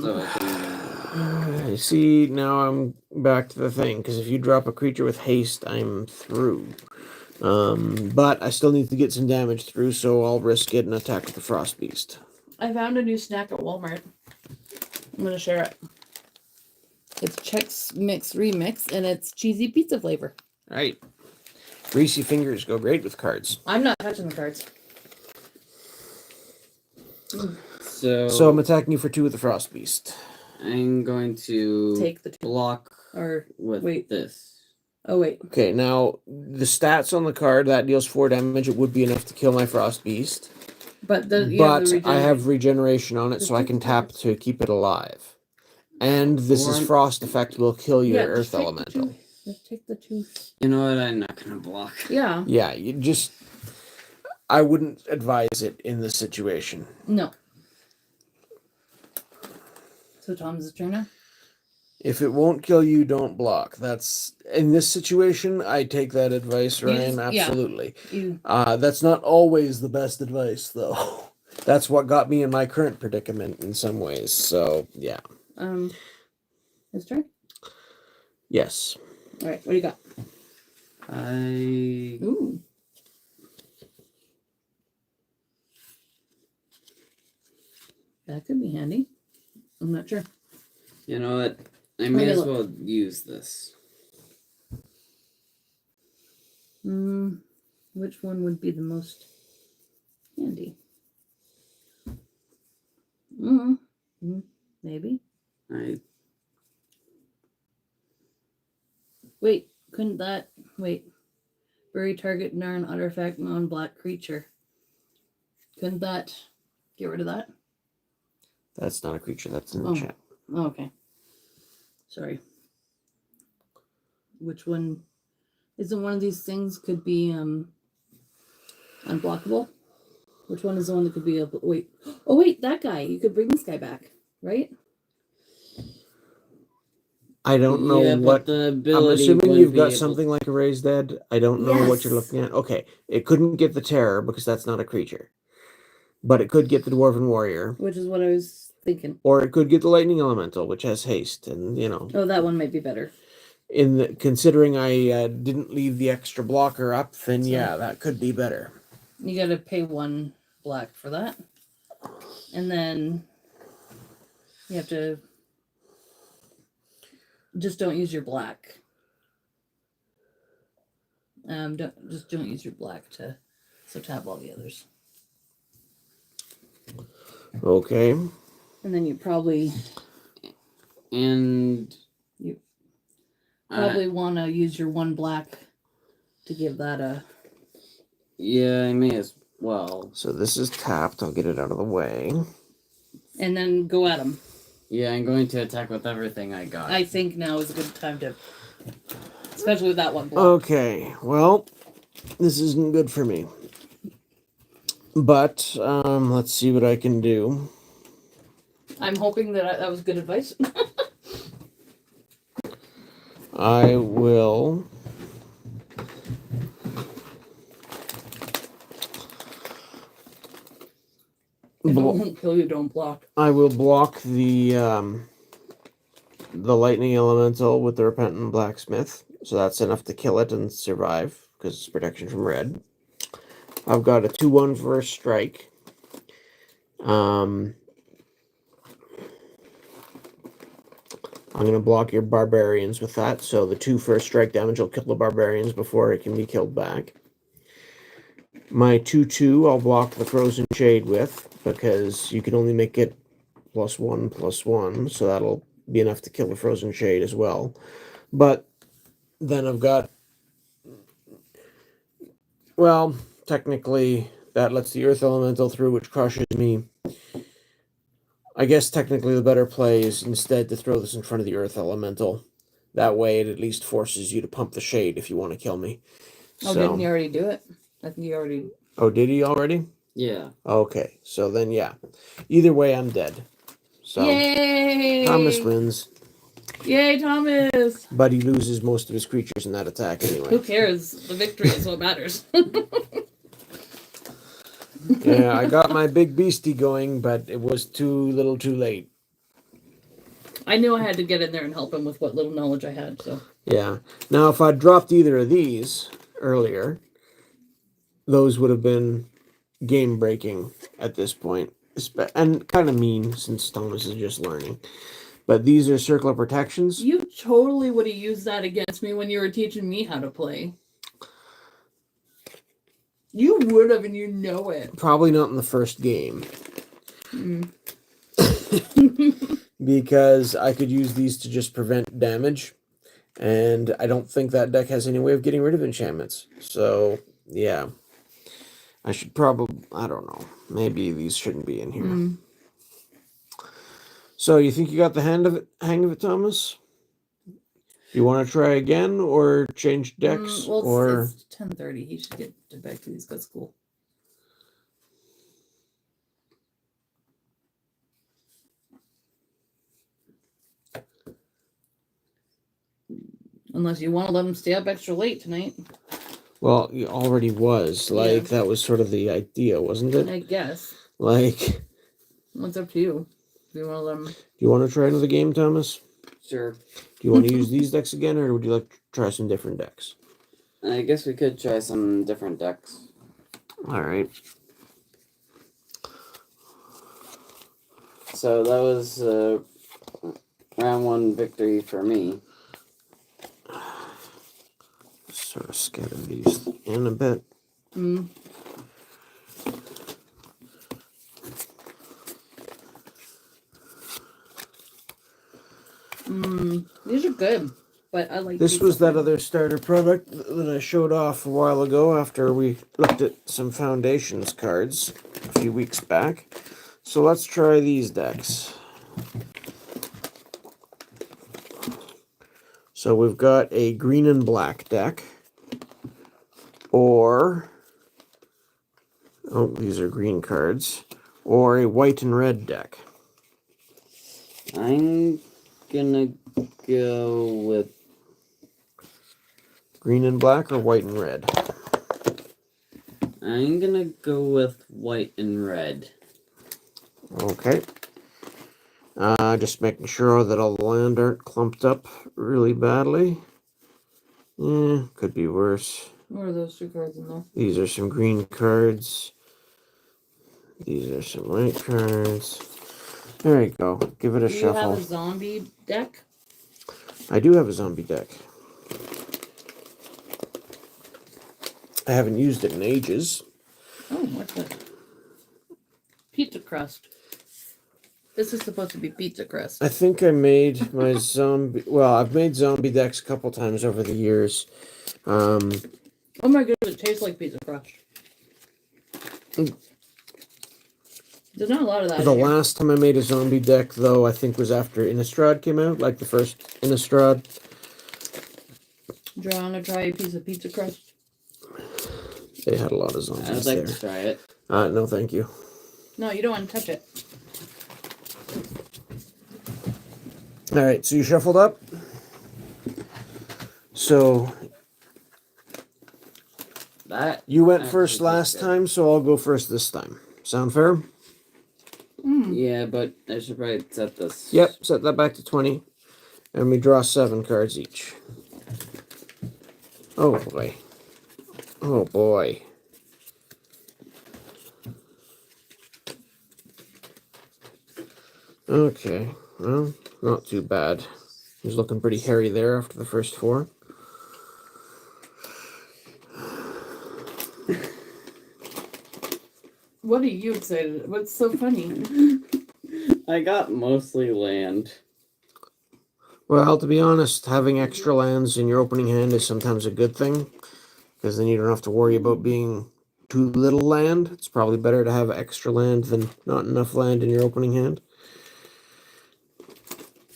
So I can... See, now I'm back to the thing, because if you drop a creature with haste, I'm through. But I still need to get some damage through, so I'll risk it and attack with the Frost Beast. I found a new snack at Walmart. I'm gonna share it. It's Chex Mix Remix, and it's cheesy pizza flavor. Right. Greasy fingers go great with cards. I'm not touching the cards. So I'm attacking you for 2 with the Frost Beast. I'm going to Take the 2. block Or with wait. this. Oh wait. Okay, now the stats on the card, that deals 4 damage. It would be enough to kill my Frost Beast. But I have regeneration on it, so I can tap to keep it alive. And this is Frost effect will kill your Earth Elemental. Just take the 2. You know what? I'm not going to block. Yeah. Yeah, you just... I wouldn't advise it in this situation. No. So Tom's turn now? If it won't kill you, don't block. That's... In this situation, I take that advice, Ryan, absolutely. Yeah. That's not always the best advice, though. That's what got me in my current predicament in some ways, so, yeah. His turn? Yes. Alright, what do you got? I Ooh. That could be handy. I'm not sure. You know what? I may Okay, as look. well use this. Which one would be the most handy? Maybe. Wait, couldn't that... Wait. Bury target non-artifact, non-black creature. Couldn't that... Get rid of that? That's not a creature. That's in the chat. Oh, okay. Sorry. Which one? Isn't one of these things could be unblockable? Which one is the one that could be a... Wait. Oh, wait, that guy. You could bring this guy back, right? I don't know Yeah, what. but the I'm ability assuming wouldn't you've be got able- something like a Raised Dead. I don't know what you're Yes. looking at. Okay, it couldn't get the Terror because that's not a creature. But it could get the Dwarven Warrior. Which is what I was thinking. Or it could get the Lightning Elemental, which has haste, and you know. Oh, that one might be better. Considering I didn't leave the extra blocker up, then So- yeah, that could be better. You gotta pay 1 black for that. And then you have to... Just don't use your black. Don't use your black to tap all the others. Okay. And then you probably And want to use your 1 black to give that a... yeah, I may as well. So this is tapped. I'll get it out of the way. And then go at them. Yeah, I'm going to attack with everything I got. I think now is a good time to... Especially with that 1 block. Okay, well, this isn't good for me. But, let's see what I can do. I'm hoping that that was good advice. I will... If it won't kill you, don't block. I will block the Lightning Elemental with the Repentant Blacksmith. So that's enough to kill it and survive, because it's protection from red. I've got a 2/1 first strike. I'm going to block your Barbarians with that, so the 2 first strike damage will kill the Barbarians before it can be killed back. My 2/2 I'll block the Frozen Shade with, because you can only make it +1/+1, so that'll be enough to kill the Frozen Shade as well. But then I've got... Well, technically, that lets the Earth Elemental through, which crushes me. I guess technically the better play is instead to throw this in front of the Earth Elemental. That way it at least forces you to pump the Shade if you want to kill me. Oh, didn't you already do it? I think you already... Oh, did he already? Yeah. Okay, so then yeah. Either way, I'm dead. So Yay! Thomas wins, Yay, Thomas! but he loses most of his creatures in that attack Who anyway. cares? The victory is what matters. Yeah, I got my big beastie going, but it was too late. I knew I had to get in there and help him with what little knowledge I had, so... Yeah. Now, if I'd dropped either of these earlier, those would have been game-breaking at this point. And kind of mean, since Thomas is just learning. But these are circular protections. You totally would have used that against me when you were teaching me how to play. You would have, and you know it. Probably not in the first game. Because I could use these to just prevent damage. And I don't think that deck has any way of getting rid of enchantments. So, yeah. I should probably... I don't know. Maybe these shouldn't be in here. So, you think you got the hang of it, Thomas? You want to try again, or change decks, Well, or... it's 10:30. He should get back to these. Go to school. Unless you want to let him stay up extra late tonight. Well, he already was. Like, that was sort of the idea, wasn't it? I guess. Like... What's up to you? Do you want to let him... Do you want to try another game, Thomas? Sure. Do you want to use these decks again, or would you like to try some different decks? I guess we could try some different decks. All right. So that was round 1 victory for me. Sort of scatter these in a bit. These are good, but I like This pizza was that food. other starter product that I showed off a while ago after we looked at some Foundations cards a few weeks back. So let's try these decks. So we've got a green and black deck. Or, oh, these are green cards. Or a white and red deck. I'm gonna go with Green and black or white and red? I'm gonna go with white and red. Okay. Just making sure that all the land aren't clumped up really badly. Could be worse. What are those 2 cards in there? These are some green cards. These are some white cards. There you go. Give it a Do you shuffle. have a zombie deck? I do have a zombie deck. I haven't used it in ages. Oh, what's that? Pizza crust. This is supposed to be pizza crust. I think I made my zombie... Well, I've made zombie decks a couple times over the years. Oh my goodness, it tastes like pizza crust. There's not a lot of that The in here. last time I made a zombie deck, though, I think was after Innistrad came out, like the first Innistrad. Do you want to try a piece of pizza crust? They had a lot of zombies I'd like there. to try it. No, thank you. No, you don't want to touch it. All right, so you shuffled up. So That you went actually first tastes last good. time, so I'll go first this time. Sound fair? Yeah, but I should probably set this. Yep, set that back to 20. And we draw 7 cards each. Oh boy. Oh boy. Okay, well, not too bad. He's looking pretty hairy there after the first 4. What are you excited? What's so funny? I got mostly land. Well, to be honest, having extra lands in your opening hand is sometimes a good thing, because then you don't have to worry about being too little land. It's probably better to have extra land than not enough land in your opening hand.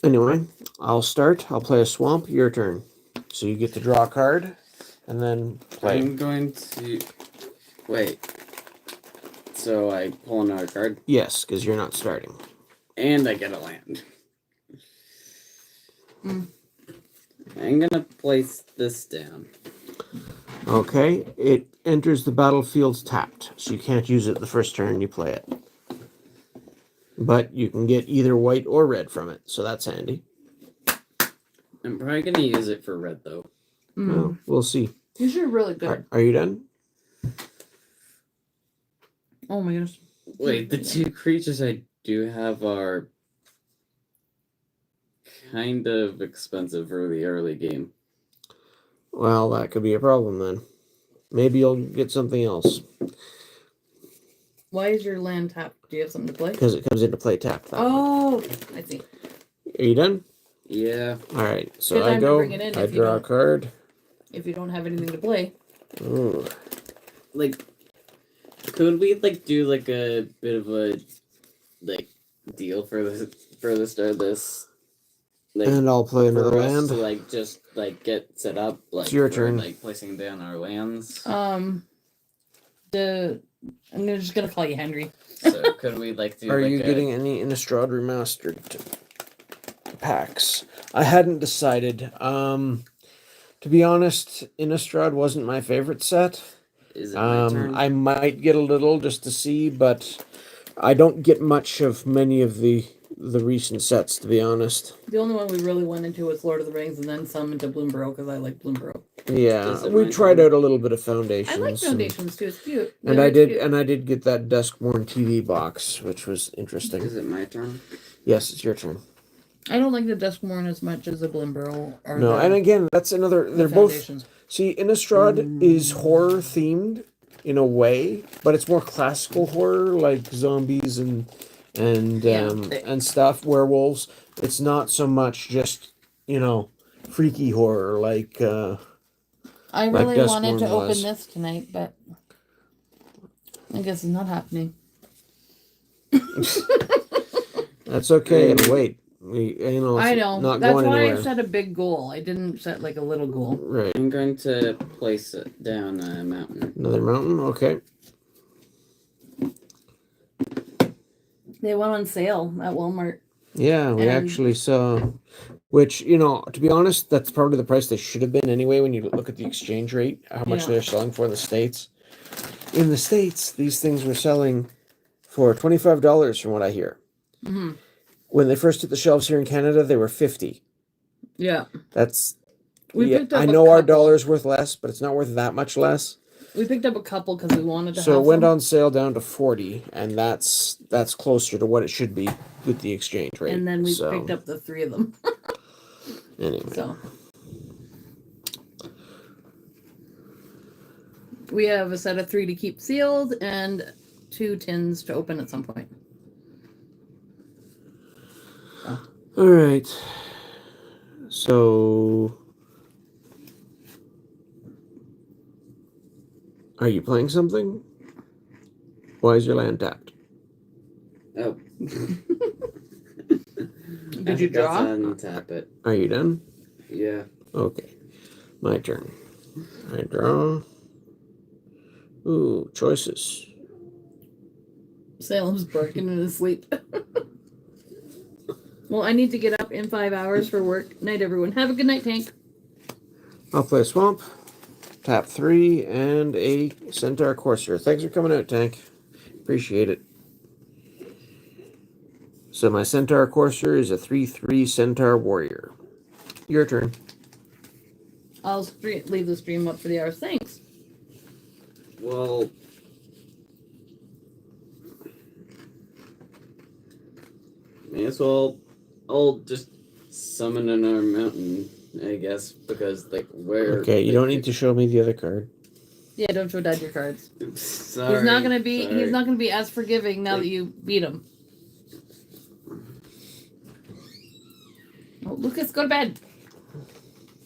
Anyway, I'll start. I'll play a swamp. Your turn. So you get to draw a card, and then play. I'm going to wait. So I pull another card, Yes, because you're not starting. and I get a land. I'm gonna place this down. Okay, it enters the battlefield tapped, so you can't use it the first turn you play it. But you can get either white or red from it, so that's handy. I'm probably gonna use it for red though. Well, we'll see. These are really good. Are you done? Oh my goodness. Wait, the 2 creatures I do have are kind of expensive for the early game. Well, that could be a problem then. Maybe you'll get something else, Why is your land tapped? Do you have something to play? because it comes into play tapped. That way. Oh, I see. Are you done? Yeah. All right, so Good I time to go. bring it in I if you draw a don't. card. If you don't have anything to play. Ooh. Like, could we like do like a bit of a like deal for the start of this? Like, And I'll play another for us land. to like just like get set up. Like, It's your for, turn. Like placing down our lands. I'm just gonna call you Henry. So could we like do? Are like you getting any Innistrad Remastered packs? I hadn't decided. To be honest, Innistrad wasn't my favorite set. Is it my turn? I might get a little just to see, but I don't get much of many of the recent sets, to be honest. The only one we really went into was Lord of the Rings, and then some into Bloomborough because I like Bloomborough. Yeah, Is it we my tried turn? out a little bit of I foundations. like foundations too. It's cute. And They're I did, cute. and I did get that Duskborn TV box, which was interesting. Is it my turn? Yes, it's your turn. I don't like the Duskmorn as much as the Blimburl or No, the, and again, that's another. the They're both. foundations. See, Innistrad is horror themed in a way, but it's more classical horror, like zombies and Yeah. and stuff, werewolves. It's not so much just freaky horror like I like really wanted to Duskborn open was. this tonight, but I guess it's not happening. That's okay. It'll wait. It's I know. not That's going why anywhere. I set a big goal. I didn't set like a little goal. Right. I'm going to place it down a mountain. Another mountain. Okay. They went on sale at Walmart. Yeah, we And- actually saw, which, to be honest, that's probably the price they should have been anyway when you look at the exchange rate, how much Yeah. they're selling for in the States. In the States, these things were selling for $25 from what I hear. hmm When they first hit the shelves here in Canada, they were 50. Yeah. That's, We yeah, picked up I a know our couple. dollar's worth less, but it's not worth that much less. We picked up a couple because we wanted to So have it went some. on sale down to 40, and that's closer to what it should be with the exchange rate. And then we So, picked up the 3 of them. anyway. So we have a set of 3 to keep sealed and 2 tins to open at some point. All right. So, are you playing something? Why is your land tapped? Oh. Did you draw? Untap it. Are you done? Yeah. Okay. My turn. I draw. Ooh, choices. Salem's barking in his sleep. Well, I need to get up in 5 hours for work. Night, everyone. Have a good night, Tank. I'll play Swamp. Tap 3 and a Centaur Courser. Thanks for coming out, Tank. Appreciate it. So my Centaur Courser is a 3/3 Centaur Warrior. Your turn. I'll leave the stream up for the hours. Thanks. Well, may as well. I'll just summon another mountain, I guess, because where? Okay, you don't need to show me the other card. Yeah, don't show Dad your cards. Sorry, He's not gonna be. sorry. He's not gonna be as forgiving now that you beat him. Oh, Lucas, go to bed.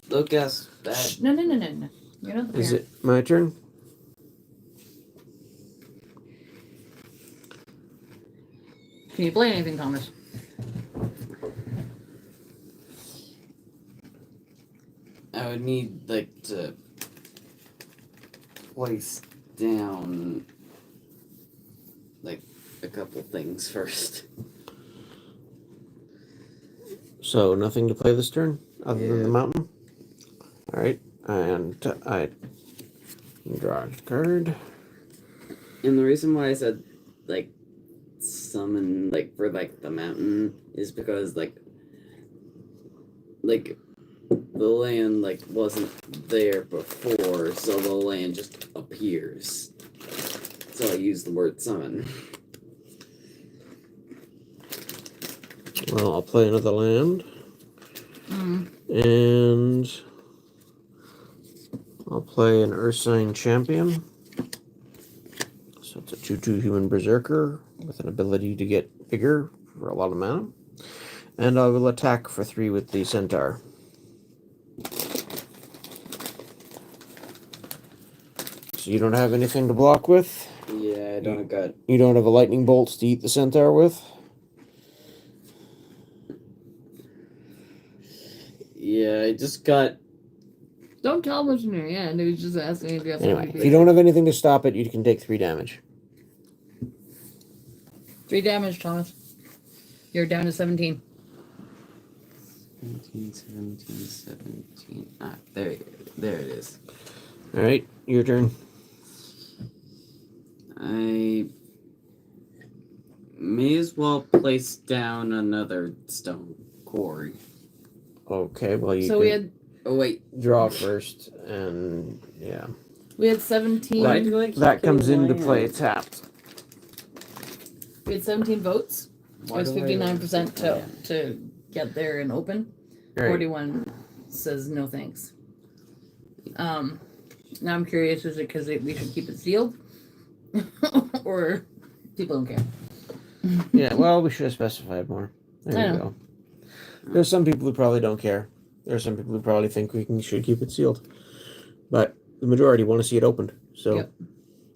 Lucas, Shh, no. You're not the Is parent. it my turn? Can you play anything, Thomas? I would need to place down a couple things first. So nothing to play this turn other than the Yeah. mountain. All right, and I draw a card. And the reason why I said summon for the mountain is because the land wasn't there before, so the land just appears. So I use the word summon. Well, I'll play another land, Mm. and I'll play an Ursine Champion. So it's a 2/2 human berserker with an ability to get bigger for a lot of mana. And I will attack for 3 with the Centaur. So you don't have anything to block with? Yeah, I don't got. You don't have a lightning bolt to eat the Centaur with? Yeah, I just got. Don't tell him what's in your hand. He was just asking if you have Anyway, something if you don't have anything to stop it, you can take 3 damage. 3 damage, Thomas. You're down to 17. 17. Ah, there it is. Alright, your turn. I may as well place down another stone quarry. Okay, well you So can... we had Oh wait, draw first, and yeah. We had 17. Why do I keep That comes getting into my, play tapped. We had 17 votes. It why was do I 59% always to get there and open. Right. 41 says no thanks. Now I'm curious, is it because we should keep it sealed? Or people don't care? Yeah, well, we should have specified more. There I you know. go. There's some people who probably don't care. There's some people who probably think should keep it sealed. But the majority want to see it opened. So Yep.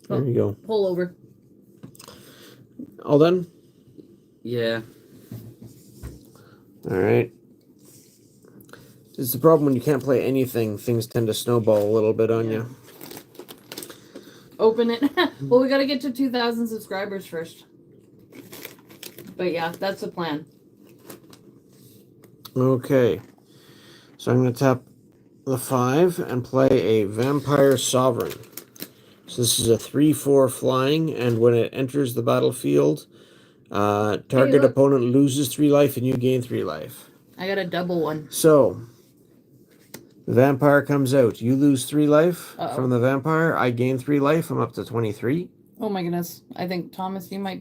there you go. Pull over. All done? Yeah. All right. It's the problem when you can't play anything. Things tend to snowball a little bit on Yeah. you. Open it. Well, we got to get to 2,000 subscribers first. But yeah, that's the plan. Okay. So I'm going to tap the 5 and play a Vampire Sovereign. So this is a 3/4 flying, and when it enters the battlefield, target look. opponent loses 3 life and you gain 3 life. I got a double one. So, the vampire comes out. You lose 3 life Uh-oh. from the vampire. I gain 3 life. I'm up to 23. Oh my goodness. I think, Thomas, this might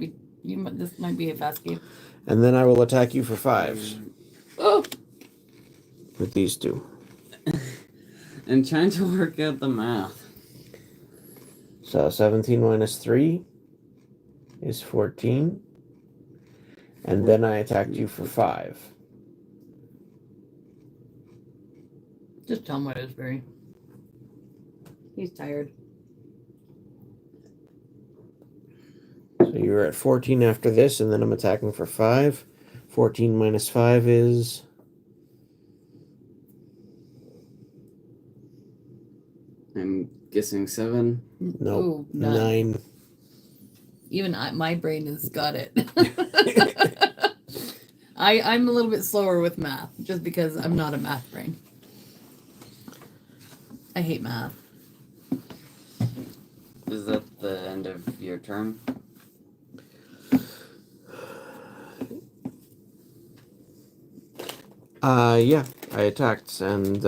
be a fast game. And then I will attack you for 5s Oh! with these 2. I'm trying to work out the math. So 17 minus 3 is 14. And then I attacked you for 5. Just tell him what it is, Barry. He's tired. So you're at 14 after this, and then I'm attacking for 5. 14 minus 5 is... I'm guessing 7. No, Ooh, 9. Even my brain has got it. I'm a little bit slower with math, just because I'm not a math brain. I hate math. Is that the end of your turn? Yeah, I attacked and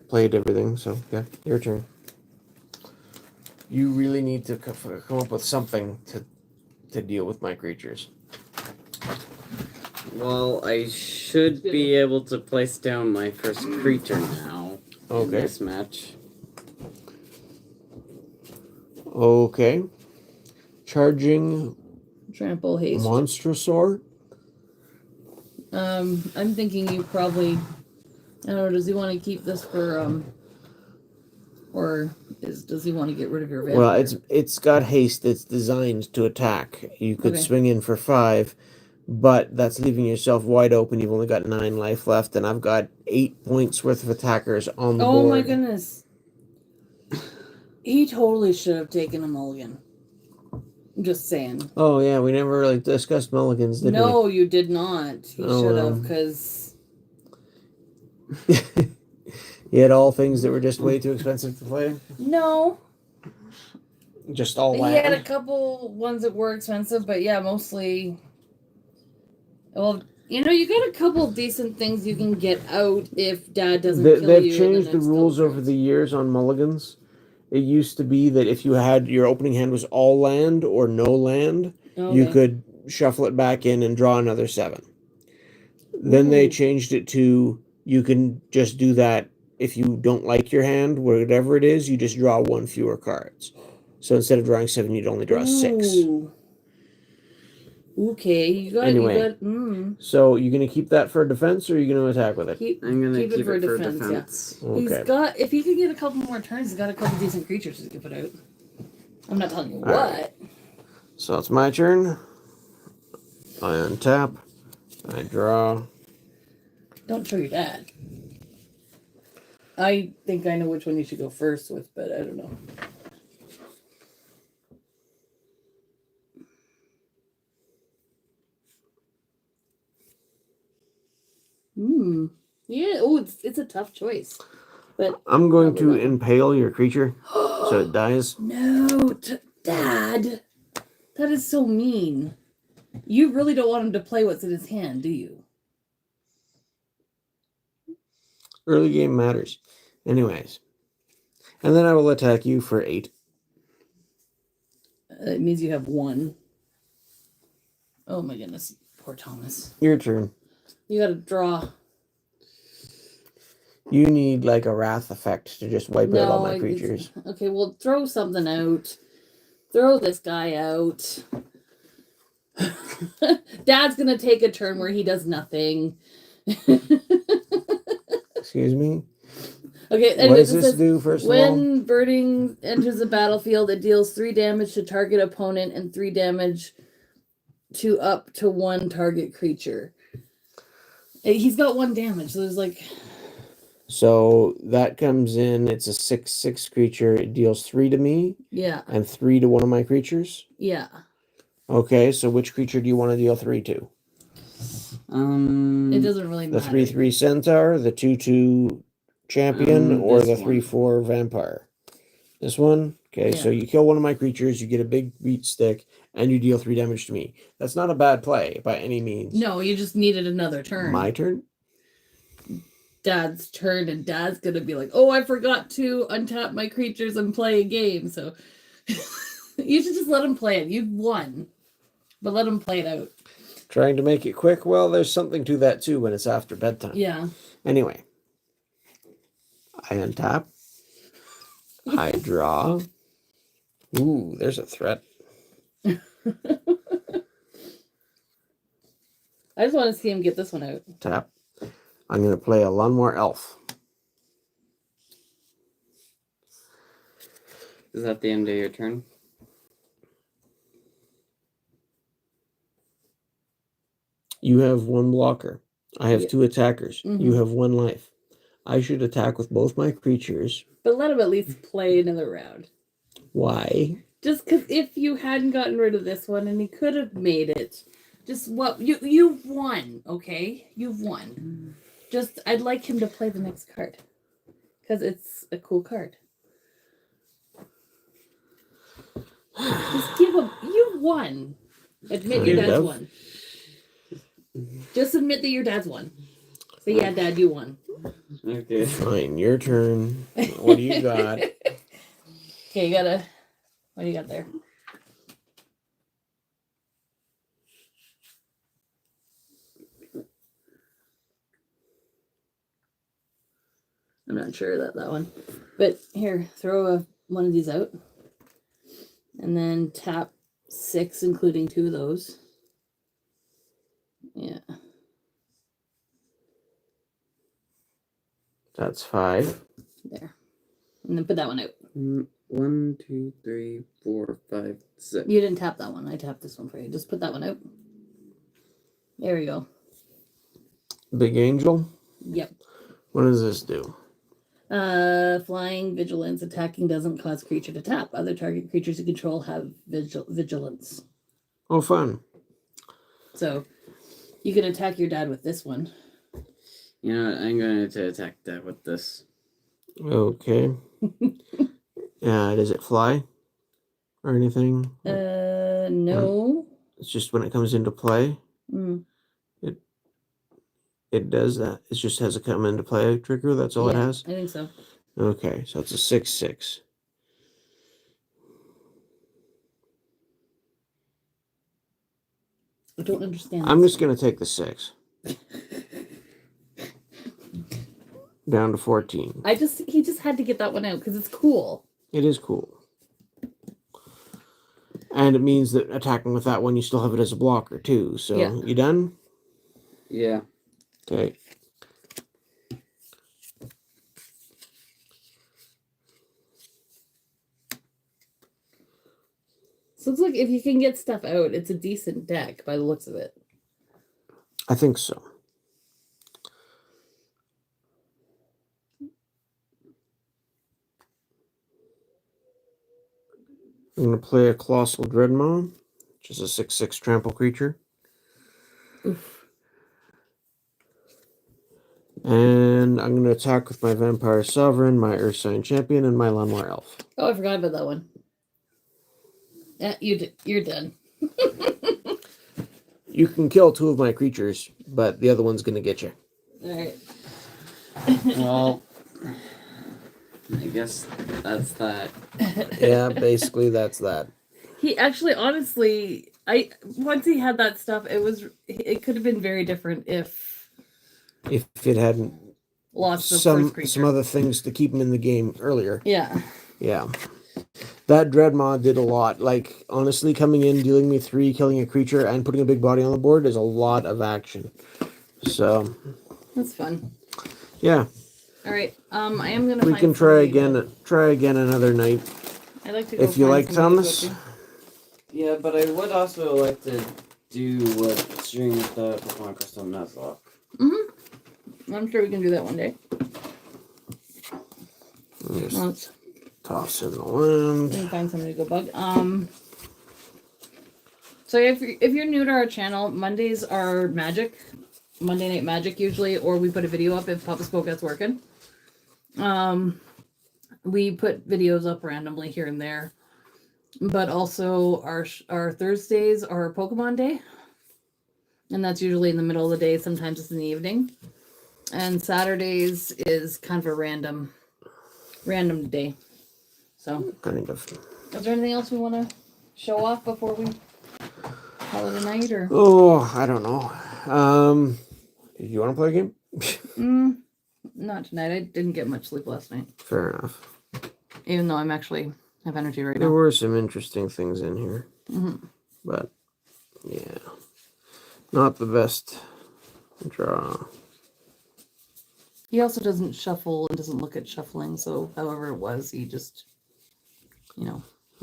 played everything, so yeah, your turn. You really need to come up with something to deal with my creatures. Well, I should be able to place down my first creature now in Okay. this match. Okay. Charging Trample haste. Monstrosaur. I'm thinking you probably. I don't know. Does he want to keep this for or does he want to get rid of your vampire? Well, it's got haste. It's designed to attack. You could Okay. swing in for 5, but that's leaving yourself wide open. You've only got 9 life left, and I've got 8 points worth of attackers on the board. Oh my goodness. He totally should have taken a mulligan. I'm just saying. Oh yeah, we never really discussed mulligans, did No, you did not. He Oh, should well. have, because we? You had all things that were just way too expensive to play. no. Just all He land. had a couple ones that were expensive, but yeah, mostly. Well, you got a couple decent things you can get out if Dad doesn't kill They've you. changed the rules over the years on mulligans. It used to be that if you had your opening hand was all land or no land, you could shuffle it back in and draw another 7. Then they Ooh. changed it to you can just do that if you don't like your hand, whatever it is, you just draw 1 fewer cards. So instead of drawing 7, you'd only draw 6. Ooh. Okay, you got. Anyway. So you're gonna keep that for defense, or are you gonna attack with it? I'm gonna keep it for defense. defense. Yeah. Okay. He's got. If he could get a couple more turns, he's got a couple decent creatures he could put out. I'm not telling you what. right. So it's my turn. I untap. I draw. Don't show your dad. I think I know which one you should go first with, but I don't know. Yeah. Oh, it's a tough choice. But I'm going probably to that one. impale your creature so it dies. No, Dad. That is so mean. You really don't want him to play what's in his hand, do you? Early game matters. Anyways. And then I will attack you for 8. It means you have 1. Oh my goodness. Poor Thomas. Your turn. You gotta draw. You need like a wrath effect to just wipe out all my it's- creatures. Okay, well, throw something out. Throw this guy out. Dad's gonna take a turn where he does nothing. Excuse me? Okay, What anyways, does this do, first of all? when Birding enters the battlefield, it deals 3 damage to target opponent and 3 damage to up to 1 target creature. He's got 1 damage, so there's like... So that comes in, it's a 6/6 creature. It deals 3 to me Yeah, and 3 to one of my creatures. yeah. Okay, so which creature do you want to deal 3 to? It doesn't really The matter. 3/3 centaur, the 2/2 champion, or the this 3/4 vampire? This one? Okay, so Yeah. you kill one of my creatures, you get a big beat stick, and you deal 3 damage to me. That's not a bad play by any means. No, you just needed another turn. My turn? Dad's turn, and Dad's gonna be like, "Oh, I forgot to untap my creatures and play a game." So you should just let him play it. You've won, but let him play it out. Trying to make it quick? Well, there's something to that too when it's after bedtime. Yeah. Anyway, I untap. I draw. Ooh, there's a threat. I just want to see him get this one out. Tap. I'm going to play a Lunmore Elf. Is that the end of your turn? You have 1 blocker. I have Yeah. 2 attackers. Mhm. You have 1 life. I should attack with both my creatures. But let him at least play another round. Why? Just because if you hadn't gotten rid of this one and he could have made it, just what you've won, okay? You've won. Just I'd like him to play the next card because it's a cool card. Just give him. You won. Admit your Kind dad's of. won. Just admit that your dad's won. Say, yeah, Dad, you won. Okay. Fine, your turn. What do you got? Okay, you gotta. What do you got there? I'm not sure that one. But here, throw one of these out. And then tap 6, including 2 of those. Yeah. That's 5. There. And then put that one out. 1, 2, 3, 4, 5, 6. You didn't tap that one. I tapped this one for you. Just put that one out. There we go. Big Angel. Yep. What does this do? Flying, vigilance, attacking doesn't cause creature to tap. Other target creatures you control have vigilance. Oh, fun. So you can attack your dad with this one. You know what? I'm going to attack that with this. Okay. Does it fly? Or anything? No. It's just when it comes into play, Mm. it does that. It just has a come into play trigger. That's all it Yeah, has? I think so. Okay, so it's a 6/6. I don't understand. I'm this just going to take the 6. Down to 14. He just had to get that one out because it's cool. It is cool. And it means that attacking with that one, you still have it as a blocker, too. So, Yeah. You done? Yeah. Okay. So it's like if you can get stuff out, it's a decent deck by the looks of it. I think so. I'm going to play a Colossal Dreadmaw, which is a 6/6 trample creature. Oof. And I'm going to attack with my Vampire Sovereign, my Earth Sign Champion, and my Lunmore Elf. Oh, I forgot about that one. Yeah, you're done. You can kill 2 of my creatures, but the other one's going to get you. All right. Well, I guess that's that. Yeah, basically that's that. He actually, honestly, once he had that stuff, it could have been very different if If it hadn't lost the some first creature. some other things to keep him in the game earlier. Yeah. Yeah. That dread mod did a lot. Like, honestly, coming in, dealing me 3, killing a creature, and putting a big body on the board is a lot of action. So That's fun. yeah. All right. I am gonna. We find can try somebody to- again. Try again another night. I'd like to go If you find like somebody to go Thomas. to. Yeah, but I would also like to do what stream with the Pokemon Crystal Nuzlocke. I'm sure we can do that one day. Just Let's toss in the we land. can find somebody to go bug. So if you're new to our channel, Mondays are Magic, Monday Night Magic usually, or we put a video up if Papa Spocat's working. We put videos up randomly here and there, but also our Thursdays are Pokemon Day, and that's usually in the middle of the day. Sometimes it's in the evening, and Saturdays is kind of a random day. So, Kind of. is there anything else we want to show off before we call it a night, or? Oh, I don't know. Do you want to play a game? Not tonight. I didn't get much sleep last night, Fair enough. even though I'm actually have energy right There now. were some interesting things in here, but yeah, not the best draw. He also doesn't shuffle and doesn't look at shuffling, so however it was, he just,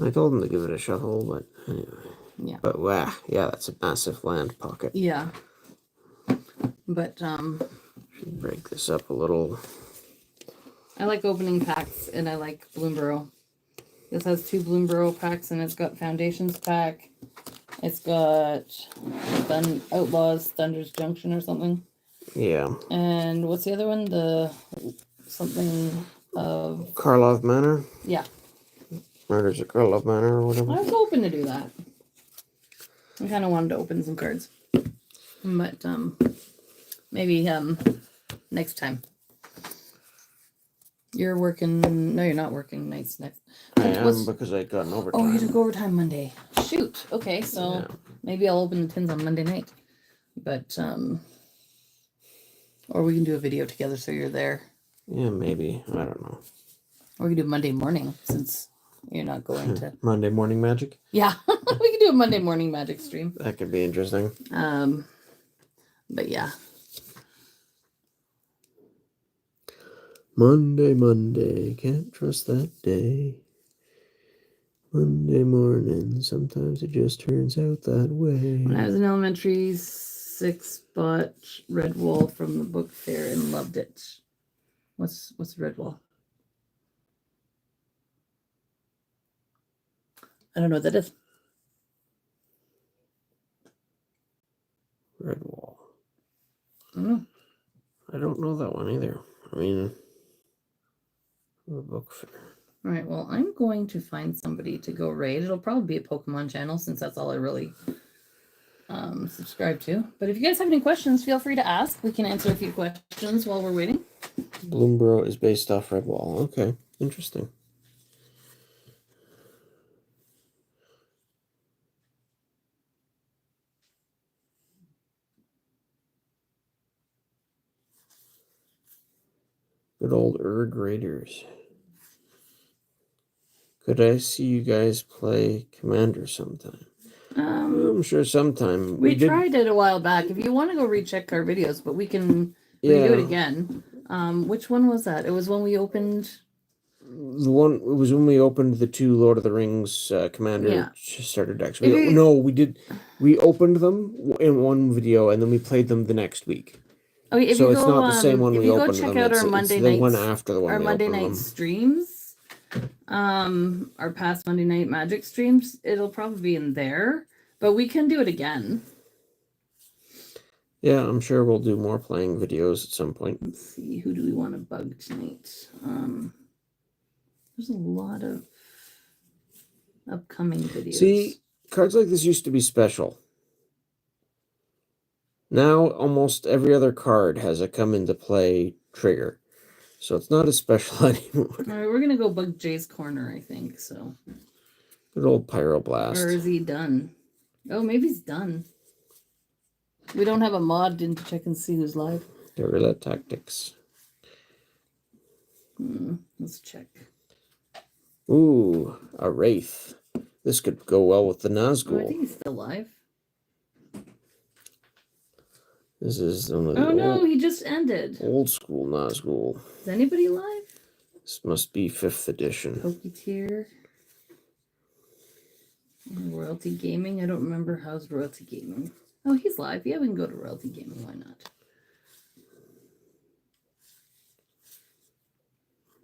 I told him to give it a shuffle, but anyway. Yeah. But wow, yeah, that's a massive land pocket. Yeah. But Should break this up a little. I like opening packs, and I like Bloomborough. This has 2 Bloomborough packs, and it's got Foundations pack. It's got Outlaws, Thunder's Junction or something. Yeah. And what's the other one? The something of Karlov Manor. yeah. Murders at Karlov Manor or whatever. I was hoping to do that. I kind of wanted to open some cards, but maybe next time. You're working. No, you're not working nights next. I am because I got an overtime. Oh, you took overtime Monday. Shoot. Okay, so Yeah. maybe I'll open the tins on Monday night. But or we can do a video together so you're there. Yeah, maybe. I don't know. Or we can do Monday morning since you're not going to. Monday morning magic. Yeah, we can do a Monday morning magic stream. That could be interesting. But yeah. Monday, can't trust that day. Monday morning, sometimes it just turns out that way. When I was in elementary, 6 bought Redwall from the book fair and loved it. What's Redwall? I don't know what that is. Redwall. I don't know. I don't know that one either. I mean, the book fair. All right, well, I'm going to find somebody to go raid. It'll probably be a Pokemon channel since that's all I really subscribe to. But if you guys have any questions, feel free to ask. We can answer a few questions while we're waiting. Bloomborough is based off Redwall. Okay, interesting. Good old Erg Raiders. Could I see you guys play Commander sometime? I'm sure sometime. We tried it a while back. If you want to go recheck our videos, but we can redo it again. Which one was that? It was when we opened. It was when we opened the 2 Lord of the Rings Commander starter decks. We did. We opened them in one video and then we played them the next week. Okay, so it's not the same one we opened them. If you go check out our Monday night, one after the one our Monday night streams, our past Monday night Magic streams, it'll probably be in there. But we can do it again. Yeah, I'm sure we'll do more playing videos at some point. Let's see, who do we want to bug tonight? There's a lot of upcoming videos. See, cards like this used to be special. Now almost every other card has a come into play trigger. So it's not as special anymore. All right, we're gonna go bug Jay's corner, I think. So, Good old Pyroblast. or is he done? Oh, maybe he's done. We don't have a mod in to check and see who's live. Guerrilla Tactics. Let's check. Ooh, a Wraith. This could go well with the Oh, I Nazgul. think he's still live. This is one of the Oh no, he just ended. old school Nazgul. Is anybody live? This must be 5th edition. Poketeer. Royalty Gaming. I don't remember how's Royalty Gaming. Oh, he's live. Yeah, we can go to Royalty Gaming. Why not?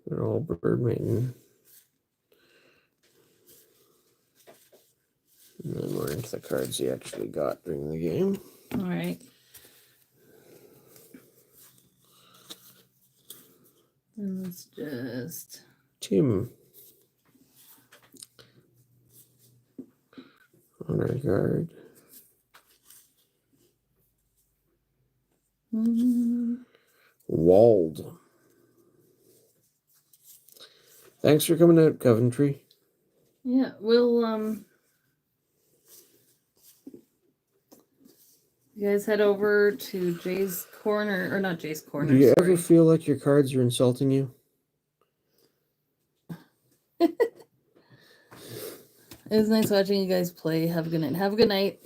They're all bird maiden. And then we're into the cards he actually got during the game. All right. And let's just... Tim. Honor Guard. Walled. Thanks for coming out, Coventry. Yeah, we'll you guys head over to Jay's corner, or not Jay's corner. Do you sorry. ever feel like your cards are insulting you? It was nice watching you guys play. Have a good night. Have a good night.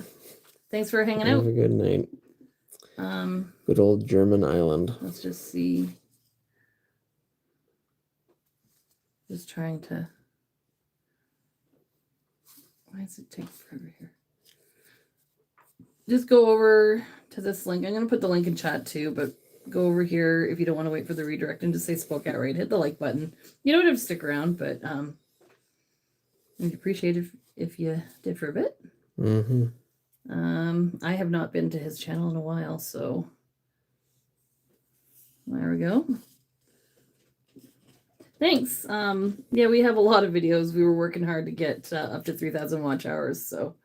Thanks for hanging Have out. a good night. Good old German island. Let's just see. Just trying to. Why does it take forever here? Just go over to this link. I'm going to put the link in chat too, but go over here if you don't want to wait for the redirect and just say Spocat right. Hit the like button. You don't have to stick around, but I'd appreciate it if you did for a bit. Mm-hmm. I have not been to his channel in a while, so there we go. Thanks. Yeah, we have a lot of videos. We were working hard to get up to 3,000 watch hours, so,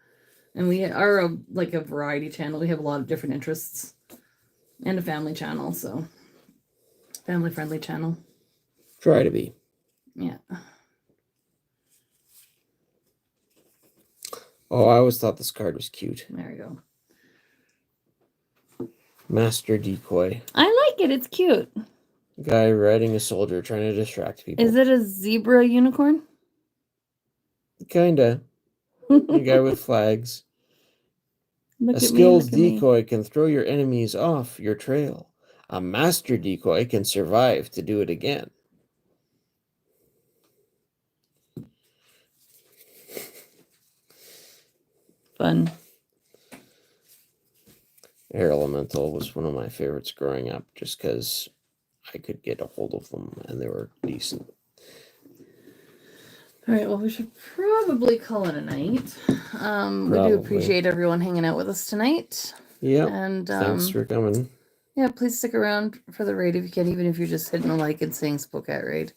and we are like a variety channel. We have a lot of different interests and a family channel, so family friendly channel. Try to be. Yeah. Oh, I always thought this card was cute. There we go. Master Decoy. I like it. It's cute. Guy riding a soldier trying to distract people. Is it a zebra unicorn? Kinda. A guy with flags. Look A at me, skilled look at me. decoy can throw your enemies off your trail. A master decoy can survive to do it again. Fun. Air Elemental was one of my favorites growing up just because I could get a hold of them and they were decent. All right, well, we should probably call it a night. We do appreciate everyone hanging out with us tonight. Yeah. And Thanks for coming. yeah, please stick around for the raid if you can, even if you're just hitting a like and saying Spocat raid.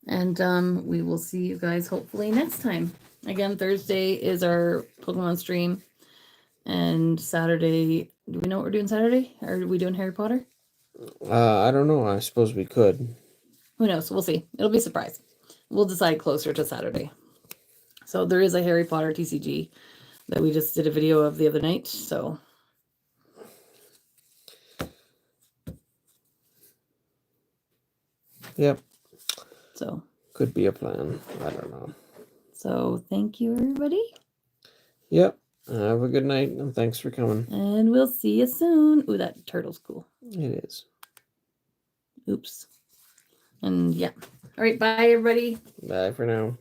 And we will see you guys hopefully next time. Again, Thursday is our Pokemon stream. And Saturday, do we know what we're doing Saturday? Are we doing Harry Potter? I don't know. I suppose we could. Who knows? We'll see. It'll be a surprise. We'll decide closer to Saturday. So there is a Harry Potter TCG that we just did a video of the other night. So Yep. So could be a plan. I don't know. So thank you, everybody. Yep. Have a good night and thanks for coming. And we'll see you soon. Ooh, that turtle's cool. It is. Oops. And yeah. All right. Bye, everybody. Bye for now.